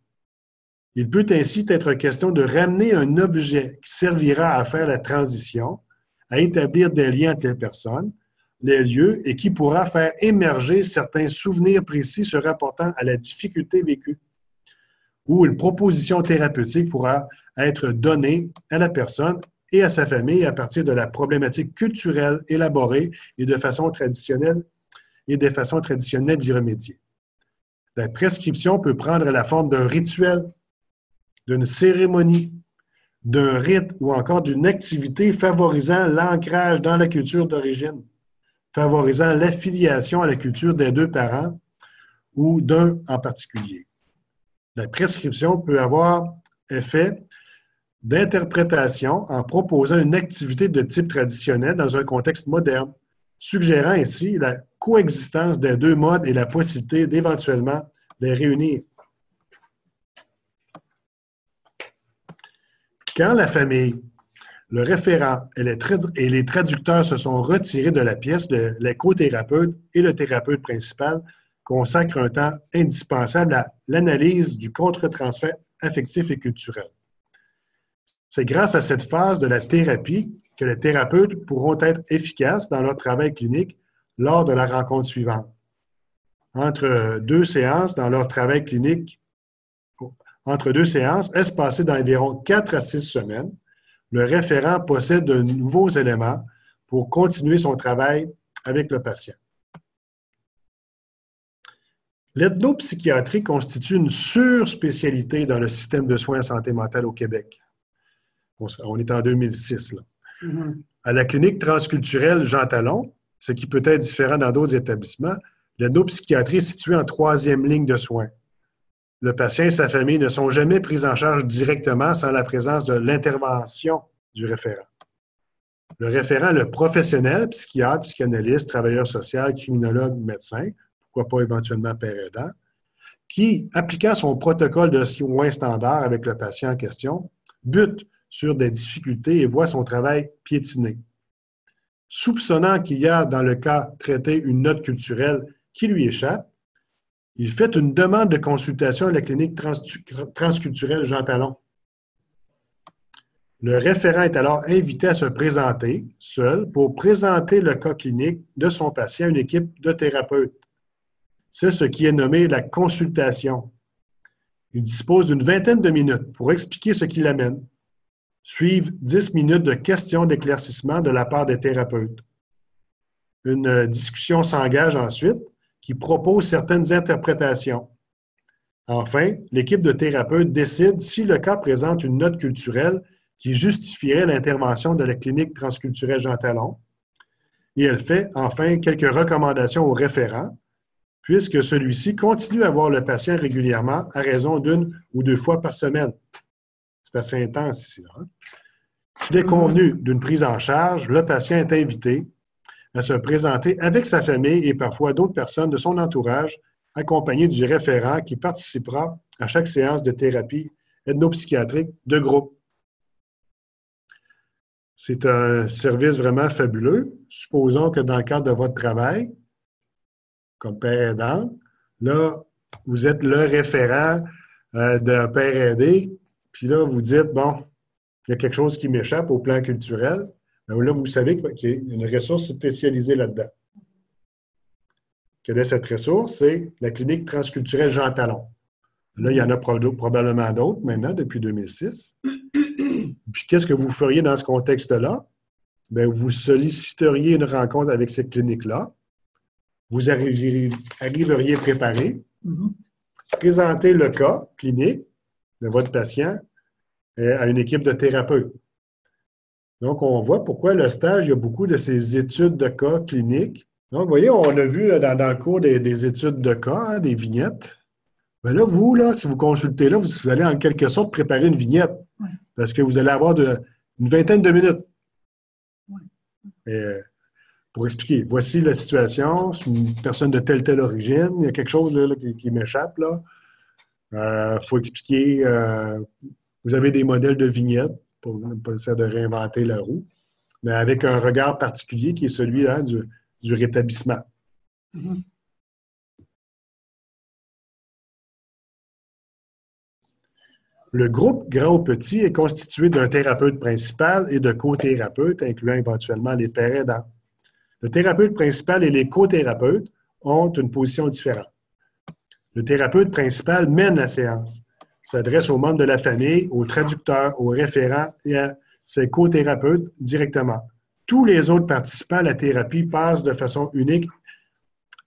Il peut ainsi être question de ramener un objet qui servira à faire la transition, à établir des liens entre les personnes, les lieux et qui pourra faire émerger certains souvenirs précis se rapportant à la difficulté vécue. Ou une proposition thérapeutique pourra être donnée à la personne et à sa famille à partir de la problématique culturelle élaborée et des façons traditionnelles d'y remédier. La prescription peut prendre la forme d'un rituel, d'une cérémonie, d'un rite ou encore d'une activité favorisant l'ancrage dans la culture d'origine, favorisant l'affiliation à la culture des deux parents ou d'un en particulier. La prescription peut avoir effet d'interprétation en proposant une activité de type traditionnel dans un contexte moderne, suggérant ainsi la coexistence des deux modes et la possibilité d'éventuellement les réunir. Quand la famille, le référent et les traducteurs se sont retirés de la pièce, les co-thérapeutes et le thérapeute principal consacrent un temps indispensable à l'analyse du contre-transfert affectif et culturel. C'est grâce à cette phase de la thérapie que les thérapeutes pourront être efficaces dans leur travail clinique lors de la rencontre suivante. Entre deux séances, espacées d'environ 4 à 6 semaines, le référent possède de nouveaux éléments pour continuer son travail avec le patient. L'ethnopsychiatrie constitue une surspécialité dans le système de soins en santé mentale au Québec. On est en 2006, là. À la clinique transculturelle Jean Talon, ce qui peut être différent dans d'autres établissements, l'ethnopsychiatrie est située en 3e ligne de soins. Le patient et sa famille ne sont jamais pris en charge directement sans la présence de l'intervention du référent. Le référent est le professionnel, psychiatre, psychanalyste, travailleur social, criminologue, médecin, pourquoi pas éventuellement père aidant, qui, appliquant son protocole de soins standard avec le patient en question, bute sur des difficultés et voit son travail piétiner. Soupçonnant qu'il y a, dans le cas traité, une note culturelle qui lui échappe, il fait une demande de consultation à la clinique transculturelle Jean Talon. Le référent est alors invité à se présenter seul pour présenter le cas clinique de son patient à une équipe de thérapeutes. C'est ce qui est nommé la consultation. Il dispose d'une vingtaine de minutes pour expliquer ce qui l'amène. Suivent 10 minutes de questions d'éclaircissement de la part des thérapeutes. Une discussion s'engage ensuite qui propose certaines interprétations. Enfin, l'équipe de thérapeutes décide si le cas présente une note culturelle qui justifierait l'intervention de la clinique transculturelle Jean Talon. Et elle fait enfin quelques recommandations au référent, puisque celui-ci continue à voir le patient régulièrement à raison d'1 ou 2 fois par semaine. C'est assez intense ici. Hein? S'il est convenu d'une prise en charge, le patient est invité à se présenter avec sa famille et parfois d'autres personnes de son entourage, accompagné du référent qui participera à chaque séance de thérapie ethnopsychiatrique de groupe. C'est un service vraiment fabuleux. Supposons que dans le cadre de votre travail, comme père aidant, là, vous êtes le référent d'un père aidé, puis là, vous dites, bon, il y a quelque chose qui m'échappe au plan culturel. Là, vous savez qu'il y a une ressource spécialisée là-dedans. Quelle est cette ressource? C'est la clinique transculturelle Jean Talon. Là, il y en a probablement d'autres maintenant, depuis 2006. Puis, qu'est-ce que vous feriez dans ce contexte-là? Bien, vous solliciteriez une rencontre avec cette clinique-là. Vous arriveriez préparé, présenter le cas clinique de votre patient à une équipe de thérapeutes. Donc, on voit pourquoi le stage, il y a beaucoup de ces études de cas cliniques. Donc, vous voyez, on a vu dans le cours des études de cas, hein, des vignettes. Bien là, vous, là, si vous consultez là, vous allez en quelque sorte préparer une vignette. Ouais. Parce que vous allez avoir une vingtaine de minutes. Ouais. Et, pour expliquer, voici la situation, c'est une personne de telle origine, il y a quelque chose là, qui m'échappe. Il faut expliquer, vous avez des modèles de vignettes, pour ne pas essayer de réinventer la roue, mais avec un regard particulier qui est celui là, du rétablissement. Mm-hmm. Le groupe grand ou petit est constitué d'un thérapeute principal et de co-thérapeutes, incluant éventuellement les pairs aidants. Le thérapeute principal et les co-thérapeutes ont une position différente. Le thérapeute principal mène la séance, s'adresse aux membres de la famille, aux traducteurs, aux référents et à ses co-thérapeutes directement. Tous les autres participants à la thérapie passent de façon unique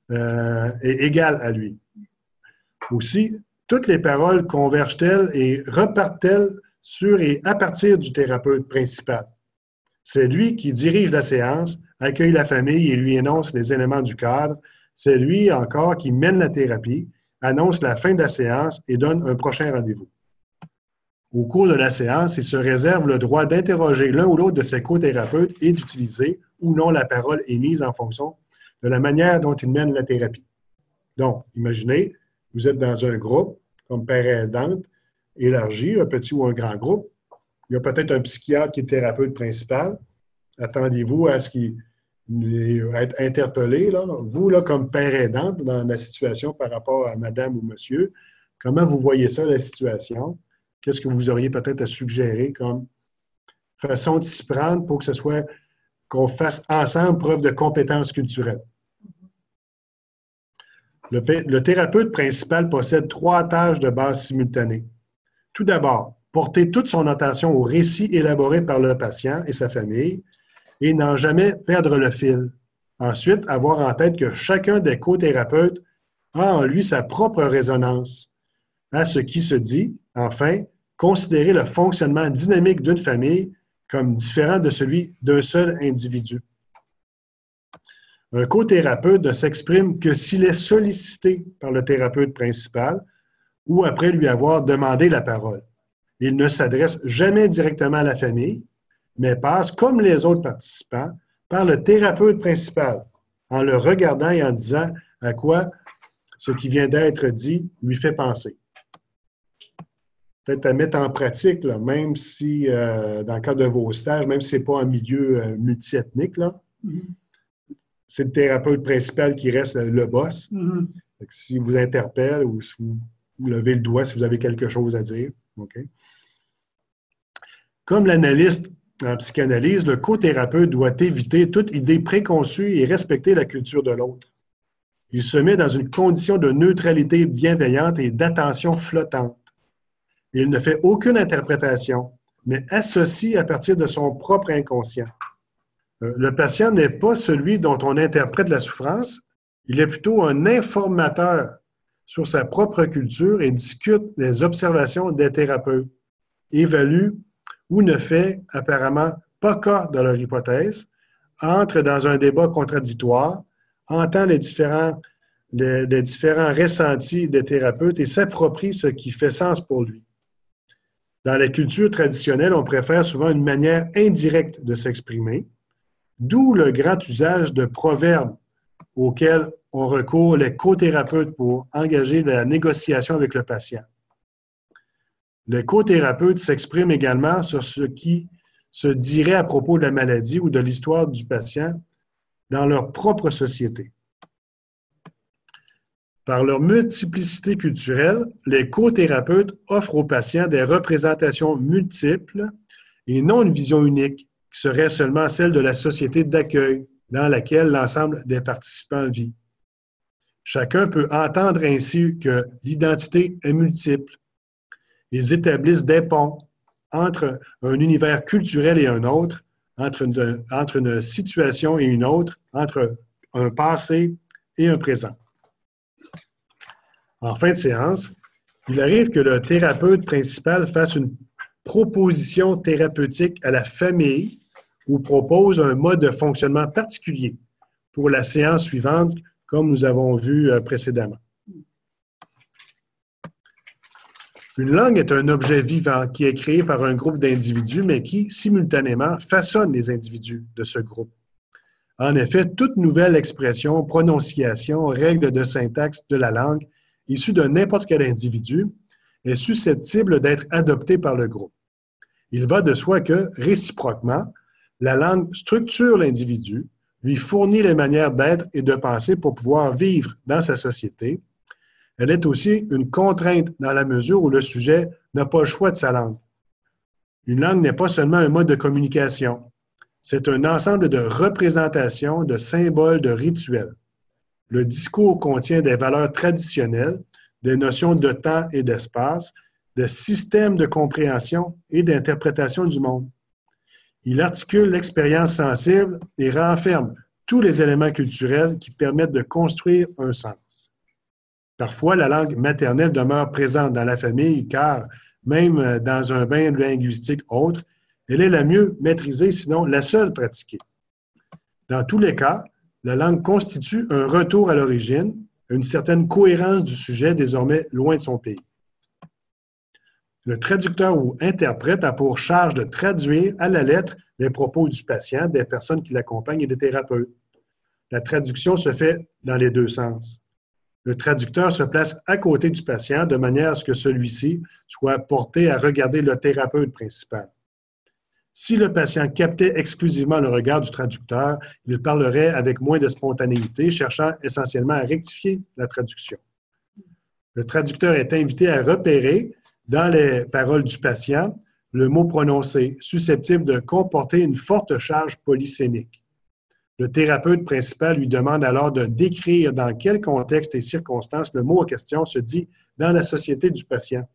et égale à lui. Aussi, toutes les paroles convergent-elles et repartent-elles sur et à partir du thérapeute principal. C'est lui qui dirige la séance, accueille la famille et lui énonce les éléments du cadre. C'est lui encore qui mène la thérapie, annonce la fin de la séance et donne un prochain rendez-vous. Au cours de la séance, il se réserve le droit d'interroger l'un ou l'autre de ses co-thérapeutes et d'utiliser ou non la parole émise en fonction de la manière dont il mène la thérapie. Donc, imaginez, vous êtes dans un groupe, comme père aidante, élargi, un petit ou un grand groupe. Il y a peut-être un psychiatre qui est thérapeute principal. Attendez-vous à ce qu'il être interpellé, là. Vous, là, comme père aidante, dans la situation par rapport à madame ou monsieur, comment vous voyez ça, la situation? Qu'est-ce que vous auriez peut-être à suggérer comme façon de s'y prendre pour que ce soit qu'on fasse ensemble preuve de compétences culturelles? Le thérapeute principal possède 3 tâches de base simultanées. Tout d'abord, porter toute son attention au récit élaboré par le patient et sa famille et n'en jamais perdre le fil. Ensuite, avoir en tête que chacun des co-thérapeutes a en lui sa propre résonance à ce qui se dit. Enfin, considérer le fonctionnement dynamique d'une famille comme différent de celui d'un seul individu. Un co-thérapeute ne s'exprime que s'il est sollicité par le thérapeute principal ou après lui avoir demandé la parole. Il ne s'adresse jamais directement à la famille, mais passe, comme les autres participants, par le thérapeute principal, en le regardant et en disant à quoi ce qui vient d'être dit lui fait penser. Peut-être à mettre en pratique, là, même si, dans le cadre de vos stages, même si ce n'est pas un milieu multiethnique, là, c'est le thérapeute principal qui reste le boss. Mm-hmm. Si vous interpelle ou si vous levez le doigt, si vous avez quelque chose à dire. Okay? Comme l'analyste en psychanalyse, le co-thérapeute doit éviter toute idée préconçue et respecter la culture de l'autre. Il se met dans une condition de neutralité bienveillante et d'attention flottante. Il ne fait aucune interprétation, mais associe à partir de son propre inconscient. Le patient n'est pas celui dont on interprète la souffrance, il est plutôt un informateur sur sa propre culture et discute les observations des thérapeutes, évalue ou ne fait apparemment pas cas de leur hypothèse, entre dans un débat contradictoire, entend les différents ressentis des thérapeutes et s'approprie ce qui fait sens pour lui. Dans la culture traditionnelle, on préfère souvent une manière indirecte de s'exprimer, d'où le grand usage de proverbes auxquels on recourt les co-thérapeutes pour engager la négociation avec le patient. Les co-thérapeutes s'expriment également sur ce qui se dirait à propos de la maladie ou de l'histoire du patient dans leur propre société. Par leur multiplicité culturelle, les co-thérapeutes offrent aux patients des représentations multiples et non une vision unique, qui serait seulement celle de la société d'accueil dans laquelle l'ensemble des participants vit. Chacun peut entendre ainsi que l'identité est multiple. Ils établissent des ponts entre un univers culturel et un autre, entre une situation et une autre, entre un passé et un présent. En fin de séance, il arrive que le thérapeute principal fasse une proposition thérapeutique à la famille ou propose un mode de fonctionnement particulier pour la séance suivante, comme nous avons vu précédemment. Une langue est un objet vivant qui est créé par un groupe d'individus, mais qui, simultanément, façonne les individus de ce groupe. En effet, toute nouvelle expression, prononciation, règle de syntaxe de la langue, issue de n'importe quel individu, est susceptible d'être adoptée par le groupe. Il va de soi que, réciproquement, la langue structure l'individu, lui fournit les manières d'être et de penser pour pouvoir vivre dans sa société. Elle est aussi une contrainte dans la mesure où le sujet n'a pas le choix de sa langue. Une langue n'est pas seulement un mode de communication. C'est un ensemble de représentations, de symboles, de rituels. Le discours contient des valeurs traditionnelles, des notions de temps et d'espace, de systèmes de compréhension et d'interprétation du monde. Il articule l'expérience sensible et renferme tous les éléments culturels qui permettent de construire un sens. Parfois, la langue maternelle demeure présente dans la famille car, même dans un bain linguistique autre, elle est la mieux maîtrisée, sinon la seule pratiquée. Dans tous les cas, la langue constitue un retour à l'origine, une certaine cohérence du sujet désormais loin de son pays. Le traducteur ou interprète a pour charge de traduire à la lettre les propos du patient, des personnes qui l'accompagnent et des thérapeutes. La traduction se fait dans les deux sens. Le traducteur se place à côté du patient de manière à ce que celui-ci soit porté à regarder le thérapeute principal. Si le patient captait exclusivement le regard du traducteur, il parlerait avec moins de spontanéité, cherchant essentiellement à rectifier la traduction. Le traducteur est invité à repérer, dans les paroles du patient, le mot prononcé, susceptible de comporter une forte charge polysémique. Le thérapeute principal lui demande alors de décrire dans quel contexte et circonstances le mot en question se dit dans la société du patient.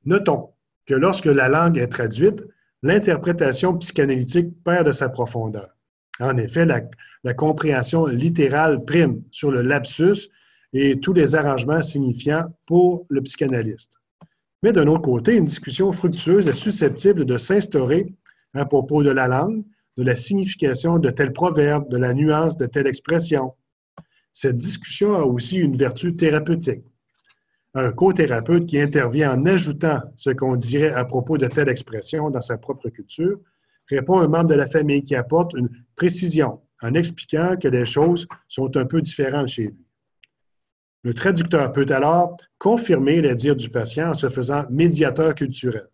Notons que lorsque la langue est traduite, l'interprétation psychanalytique perd de sa profondeur. En effet, la compréhension littérale prime sur le lapsus et tous les arrangements signifiants pour le psychanalyste. Mais d'un autre côté, une discussion fructueuse est susceptible de s'instaurer à propos de la langue, de la signification de tel proverbe, de la nuance de telle expression. Cette discussion a aussi une vertu thérapeutique. Un co-thérapeute qui intervient en ajoutant ce qu'on dirait à propos de telle expression dans sa propre culture répond à un membre de la famille qui apporte une précision en expliquant que les choses sont un peu différentes chez lui. Le traducteur peut alors confirmer les dires du patient en se faisant médiateur culturel.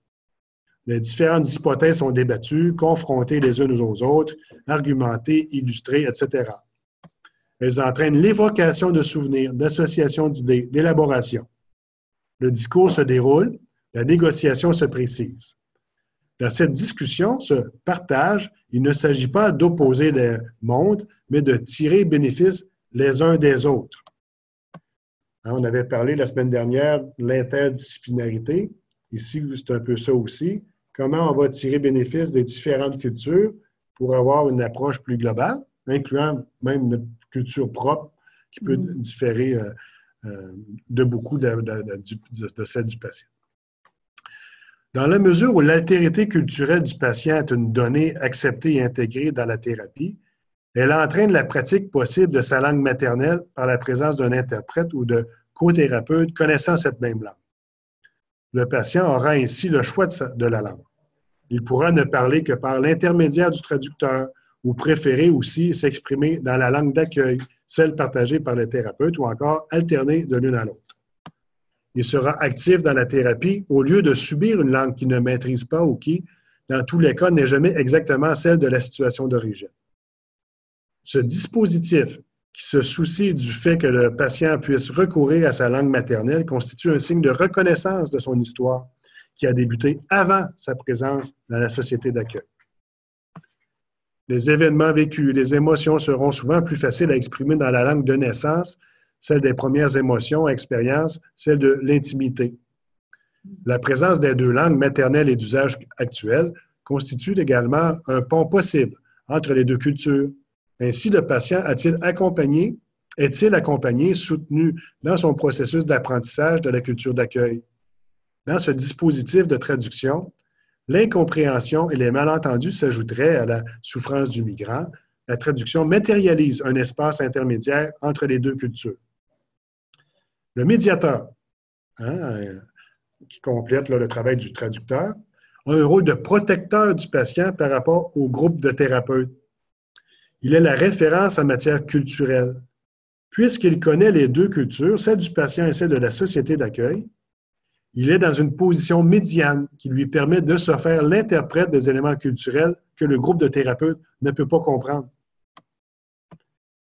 Les différentes hypothèses sont débattues, confrontées les unes aux autres, argumentées, illustrées, etc. Elles entraînent l'évocation de souvenirs, d'associations d'idées, d'élaboration. Le discours se déroule, la négociation se précise. Dans cette discussion, ce partage, il ne s'agit pas d'opposer les mondes, mais de tirer bénéfice les uns des autres. On avait parlé la semaine dernière de l'interdisciplinarité. Ici, c'est un peu ça aussi. Comment on va tirer bénéfice des différentes cultures pour avoir une approche plus globale, incluant même notre culture propre qui peut différer de beaucoup de celle du patient. Dans la mesure où l'altérité culturelle du patient est une donnée acceptée et intégrée dans la thérapie, elle entraîne la pratique possible de sa langue maternelle par la présence d'un interprète ou de co-thérapeute connaissant cette même langue. Le patient aura ainsi le choix de la langue. Il pourra ne parler que par l'intermédiaire du traducteur ou préférer aussi s'exprimer dans la langue d'accueil, celle partagée par le thérapeute ou encore alterner de l'une à l'autre. Il sera actif dans la thérapie au lieu de subir une langue qu'il ne maîtrise pas ou qui, dans tous les cas, n'est jamais exactement celle de la situation d'origine. Ce dispositif qui se soucie du fait que le patient puisse recourir à sa langue maternelle constitue un signe de reconnaissance de son histoire qui a débuté avant sa présence dans la société d'accueil. les événements vécus, les émotions seront souvent plus faciles à exprimer dans la langue de naissance, celle des premières émotions, expériences, celle de l'intimité. La présence des deux langues maternelles et d'usage actuel constitue également un pont possible entre les deux cultures. Ainsi, le patient est-il accompagné, soutenu dans son processus d'apprentissage de la culture d'accueil? Dans ce dispositif de traduction, l'incompréhension et les malentendus s'ajouteraient à la souffrance du migrant. La traduction matérialise un espace intermédiaire entre les deux cultures. Le médiateur, qui complète le travail du traducteur, a un rôle de protecteur du patient par rapport au groupe de thérapeutes. Il est la référence en matière culturelle. Puisqu'il connaît les deux cultures, celle du patient et celle de la société d'accueil, il est dans une position médiane qui lui permet de se faire l'interprète des éléments culturels que le groupe de thérapeutes ne peut pas comprendre.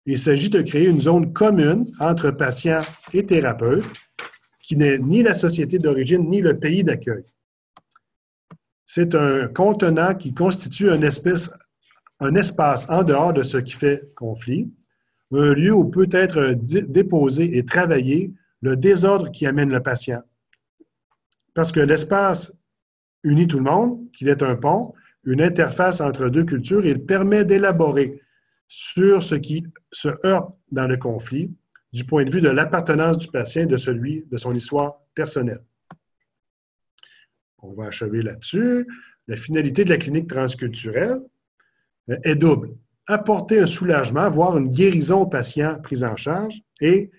Il s'agit de créer une zone commune entre patient et thérapeute qui n'est ni la société d'origine ni le pays d'accueil. C'est un contenant qui constitue un espace en dehors de ce qui fait conflit, un lieu où peut être déposé et travaillé le désordre qui amène le patient. Parce que l'espace unit tout le monde, qu'il est un pont, une interface entre deux cultures, et il permet d'élaborer sur ce qui se heurte dans le conflit, du point de vue de l'appartenance du patient et de celui de son histoire personnelle. On va achever là-dessus. La finalité de la clinique transculturelle est double. Apporter un soulagement, voire une guérison au patient pris en charge et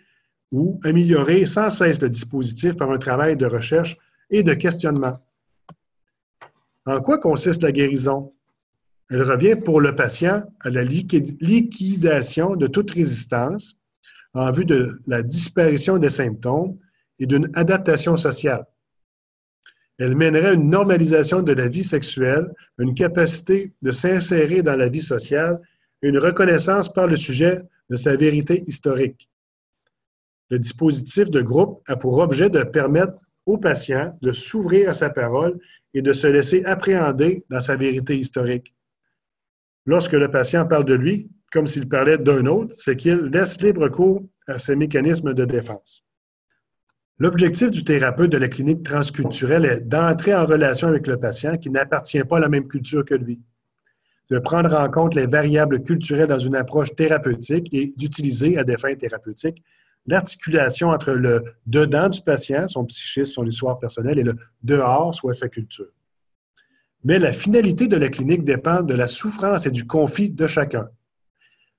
ou améliorer sans cesse le dispositif par un travail de recherche et de questionnement. En quoi consiste la guérison? Elle revient pour le patient à la liquidation de toute résistance en vue de la disparition des symptômes et d'une adaptation sociale. Elle mènerait à une normalisation de la vie sexuelle, une capacité de s'insérer dans la vie sociale et une reconnaissance par le sujet de sa vérité historique. Le dispositif de groupe a pour objet de permettre au patient de s'ouvrir à sa parole et de se laisser appréhender dans sa vérité historique. Lorsque le patient parle de lui, comme s'il parlait d'un autre, c'est qu'il laisse libre cours à ses mécanismes de défense. L'objectif du thérapeute de la clinique transculturelle est d'entrer en relation avec le patient qui n'appartient pas à la même culture que lui, de prendre en compte les variables culturelles dans une approche thérapeutique et d'utiliser à des fins thérapeutiques l'articulation entre le dedans du patient, son psychisme, son histoire personnelle, et le dehors, soit sa culture. Mais la finalité de la clinique dépend de la souffrance et du conflit de chacun.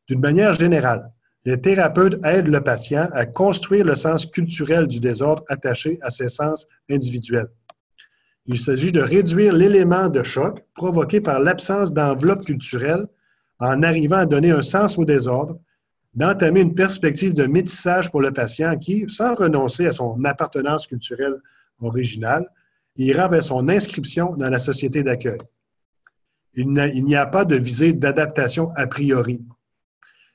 D'une manière générale, les thérapeutes aident le patient à construire le sens culturel du désordre attaché à ses sens individuels. Il s'agit de réduire l'élément de choc provoqué par l'absence d'enveloppe culturelle en arrivant à donner un sens au désordre, d'entamer une perspective de métissage pour le patient qui, sans renoncer à son appartenance culturelle originale, ira vers son inscription dans la société d'accueil. Il n'y a pas de visée d'adaptation a priori.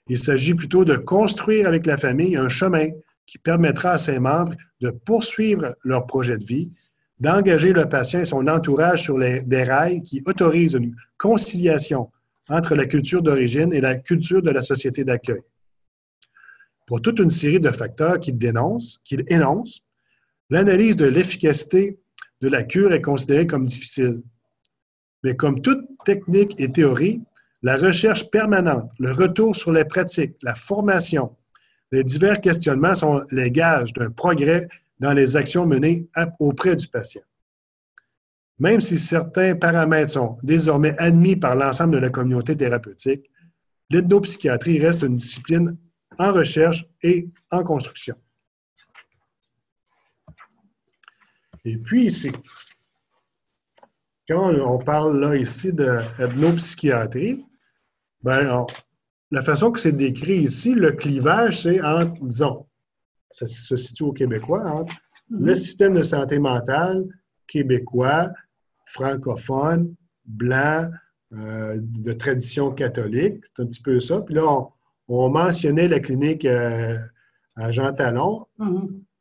Il s'agit plutôt de construire avec la famille un chemin qui permettra à ses membres de poursuivre leur projet de vie, d'engager le patient et son entourage sur des rails qui autorisent une conciliation entre la culture d'origine et la culture de la société d'accueil. Pour toute une série de facteurs qu'il énonce, l'analyse de l'efficacité de la cure est considérée comme difficile. Mais comme toute technique et théorie, la recherche permanente, le retour sur les pratiques, la formation, les divers questionnements sont les gages d'un progrès dans les actions menées auprès du patient. Même si certains paramètres sont désormais admis par l'ensemble de la communauté thérapeutique, l'ethnopsychiatrie reste une discipline en recherche et en construction. Et puis ici, quand on parle là ici d'ethnopsychiatrie, la façon que c'est décrit ici, le clivage, c'est entre, disons, ça se situe au Québécois, entre le système de santé mentale québécois, francophone, blanc, de tradition catholique, c'est un petit peu ça. Puis là, on mentionnait la clinique à Jean Talon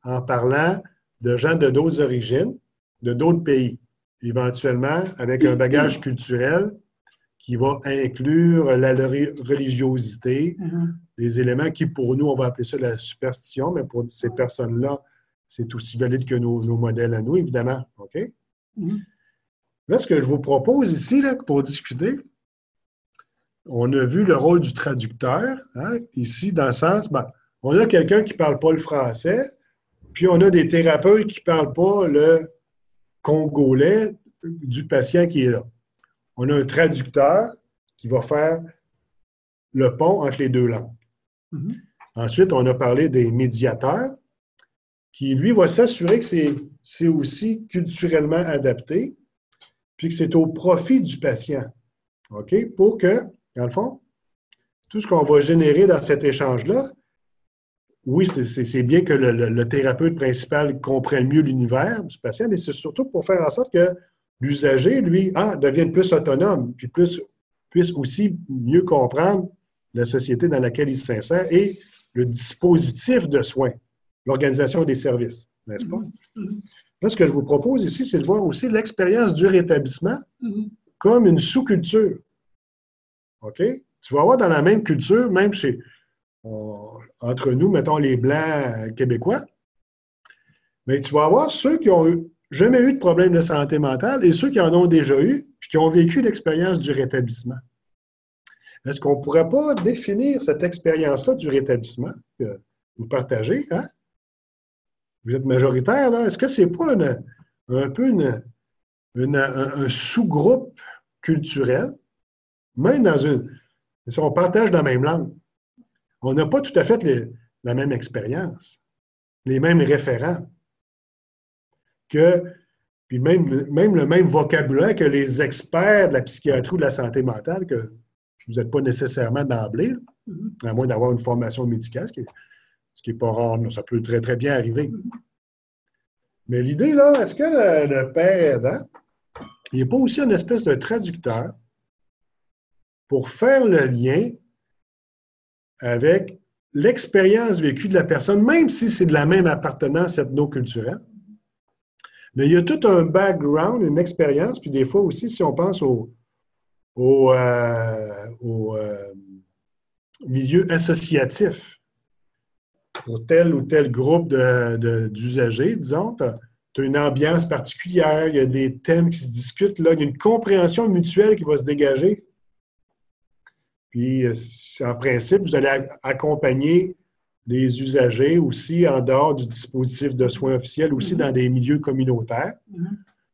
en parlant de gens de d'autres origines, de d'autres pays, éventuellement avec un bagage culturel qui va inclure la religiosité, des éléments qui, pour nous, on va appeler ça la superstition, mais pour ces personnes-là, c'est aussi valide que nos modèles à nous, évidemment. OK? Là, ce que je vous propose ici, là, pour discuter, on a vu le rôle du traducteur, hein, ici, dans le sens, on a quelqu'un qui ne parle pas le français, puis on a des thérapeutes qui ne parlent pas le congolais du patient qui est là. On a un traducteur qui va faire le pont entre les deux langues. Ensuite, on a parlé des médiateurs, qui, lui, va s'assurer que c'est aussi culturellement adapté, puis que c'est au profit du patient. OK? Pour que, dans le fond, tout ce qu'on va générer dans cet échange-là, oui, c'est bien que le thérapeute principal comprenne mieux l'univers du patient, mais c'est surtout pour faire en sorte que l'usager, lui, devienne plus autonome, puis puisse aussi mieux comprendre la société dans laquelle il s'insère et le dispositif de soins, l'organisation des services, n'est-ce pas? Là, ce que je vous propose ici, c'est de voir aussi l'expérience du rétablissement comme une sous-culture. OK? Tu vas avoir dans la même culture, même entre nous, mettons les Blancs québécois, mais tu vas avoir ceux qui n'ont jamais eu de problème de santé mentale et ceux qui en ont déjà eu puis qui ont vécu l'expérience du rétablissement. Est-ce qu'on ne pourrait pas définir cette expérience-là du rétablissement que vous partagez? Hein? Vous êtes majoritaire, là. Est-ce que ce n'est pas un peu un sous-groupe culturel, même si on partage la même langue? On n'a pas tout à fait la même expérience, les mêmes référents, puis même le même vocabulaire que les experts de la psychiatrie ou de la santé mentale, que vous n'êtes pas nécessairement d'emblée, à moins d'avoir une formation médicale, ce qui n'est pas rare, ça peut très, très bien arriver. Mais l'idée, là, est-ce que le père aidant, il n'est pas aussi une espèce de traducteur pour faire le lien avec l'expérience vécue de la personne, même si c'est de la même appartenance ethno-culturelle? Mais il y a tout un background, une expérience, puis des fois aussi, si on pense au milieu associatif, pour tel ou tel groupe d'usagers, disons, tu as une ambiance particulière, il y a des thèmes qui se discutent, là, il y a une compréhension mutuelle qui va se dégager. Puis, en principe, vous allez accompagner des usagers aussi en dehors du dispositif de soins officiels, aussi dans des milieux communautaires.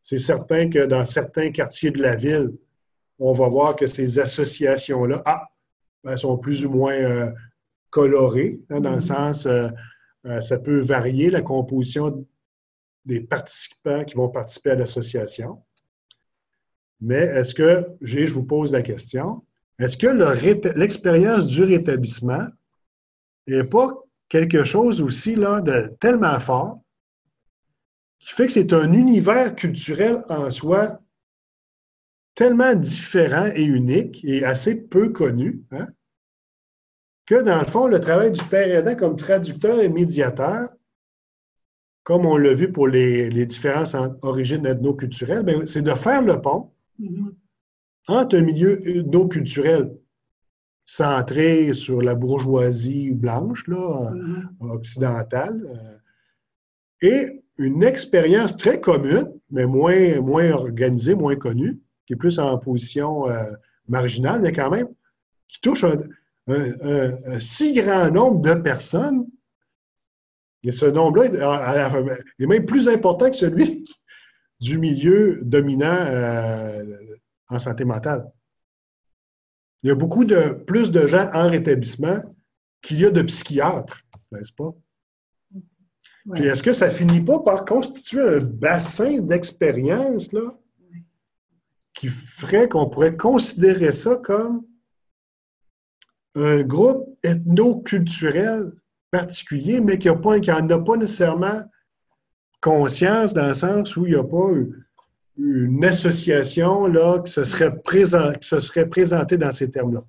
C'est certain que dans certains quartiers de la ville, on va voir que ces associations-là, sont plus ou moins colorées, hein, dans le sens, ça peut varier la composition des participants qui vont participer à l'association. Mais est-ce que, je vous pose la question, est-ce que l'expérience du rétablissement n'est pas quelque chose aussi là, de tellement fort qui fait que c'est un univers culturel en soi tellement différent et unique et assez peu connu, hein, que dans le fond, le travail du père aidant comme traducteur et médiateur, comme on l'a vu pour les différences en origine ethno-culturelle, c'est de faire le pont entre un milieu ethno-culturel centré sur la bourgeoisie blanche, là, occidentale, et une expérience très commune, mais moins organisée, moins connue, qui est plus en position marginale, mais quand même, qui touche un si grand nombre de personnes, et ce nombre-là est même plus important que celui du milieu dominant en santé mentale. Il y a plus de gens en rétablissement qu'il y a de psychiatres, n'est-ce pas? Ouais. Puis est-ce que ça finit pas par constituer un bassin d'expérience là, qui ferait qu'on pourrait considérer ça comme un groupe ethno-culturel particulier, mais qui n'en a pas nécessairement conscience dans le sens où il n'y a pas une association là, qui se serait présentée dans ces termes-là.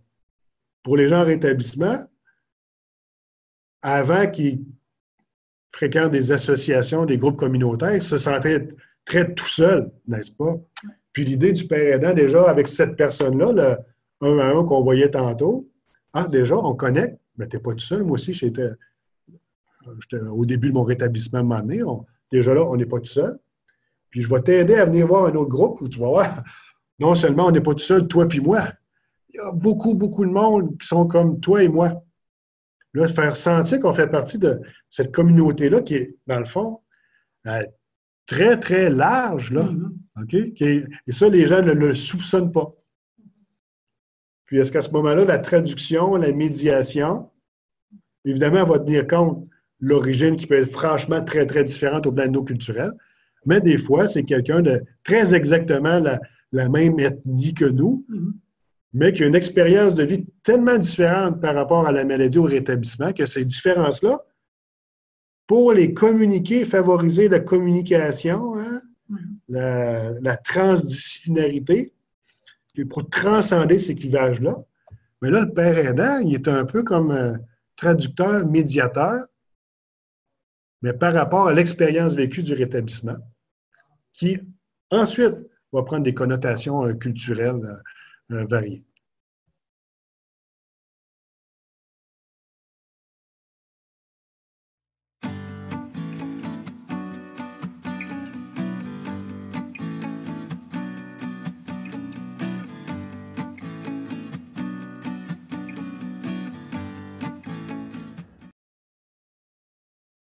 Pour les gens en rétablissement, avant qu'ils fréquentent des associations, des groupes communautaires, ils se sentaient très tout seuls, n'est-ce pas? Puis l'idée du père aidant, déjà, avec cette personne-là, un à un qu'on voyait tantôt. Ah, déjà, on connecte. Mais tu n'es pas tout seul. Moi aussi, j'étais au début de mon rétablissement à un moment donné. Déjà là, on n'est pas tout seul. Puis je vais t'aider à venir voir un autre groupe où tu vas voir, non seulement on n'est pas tout seul, toi puis moi. Il y a beaucoup, beaucoup de monde qui sont comme toi et moi. Là, faire sentir qu'on fait partie de cette communauté-là qui est, dans le fond, euh, très, très large, là. OK? Et ça, les gens ne le soupçonnent pas. Puis, est-ce qu'à ce moment-là, la traduction, la médiation, évidemment, elle va tenir compte de l'origine qui peut être franchement très, très différente au plan de nos culturels. Mais des fois, c'est quelqu'un de très exactement la même ethnie que nous, mais qui a une expérience de vie tellement différente par rapport à la maladie, au rétablissement, que ces différences-là, pour les communiquer, favoriser la communication, hein, la transdisciplinarité, puis pour transcender ces clivages-là. Mais là, le père aidant, il est un peu comme traducteur, médiateur, mais par rapport à l'expérience vécue du rétablissement, qui ensuite va prendre des connotations culturelles variées.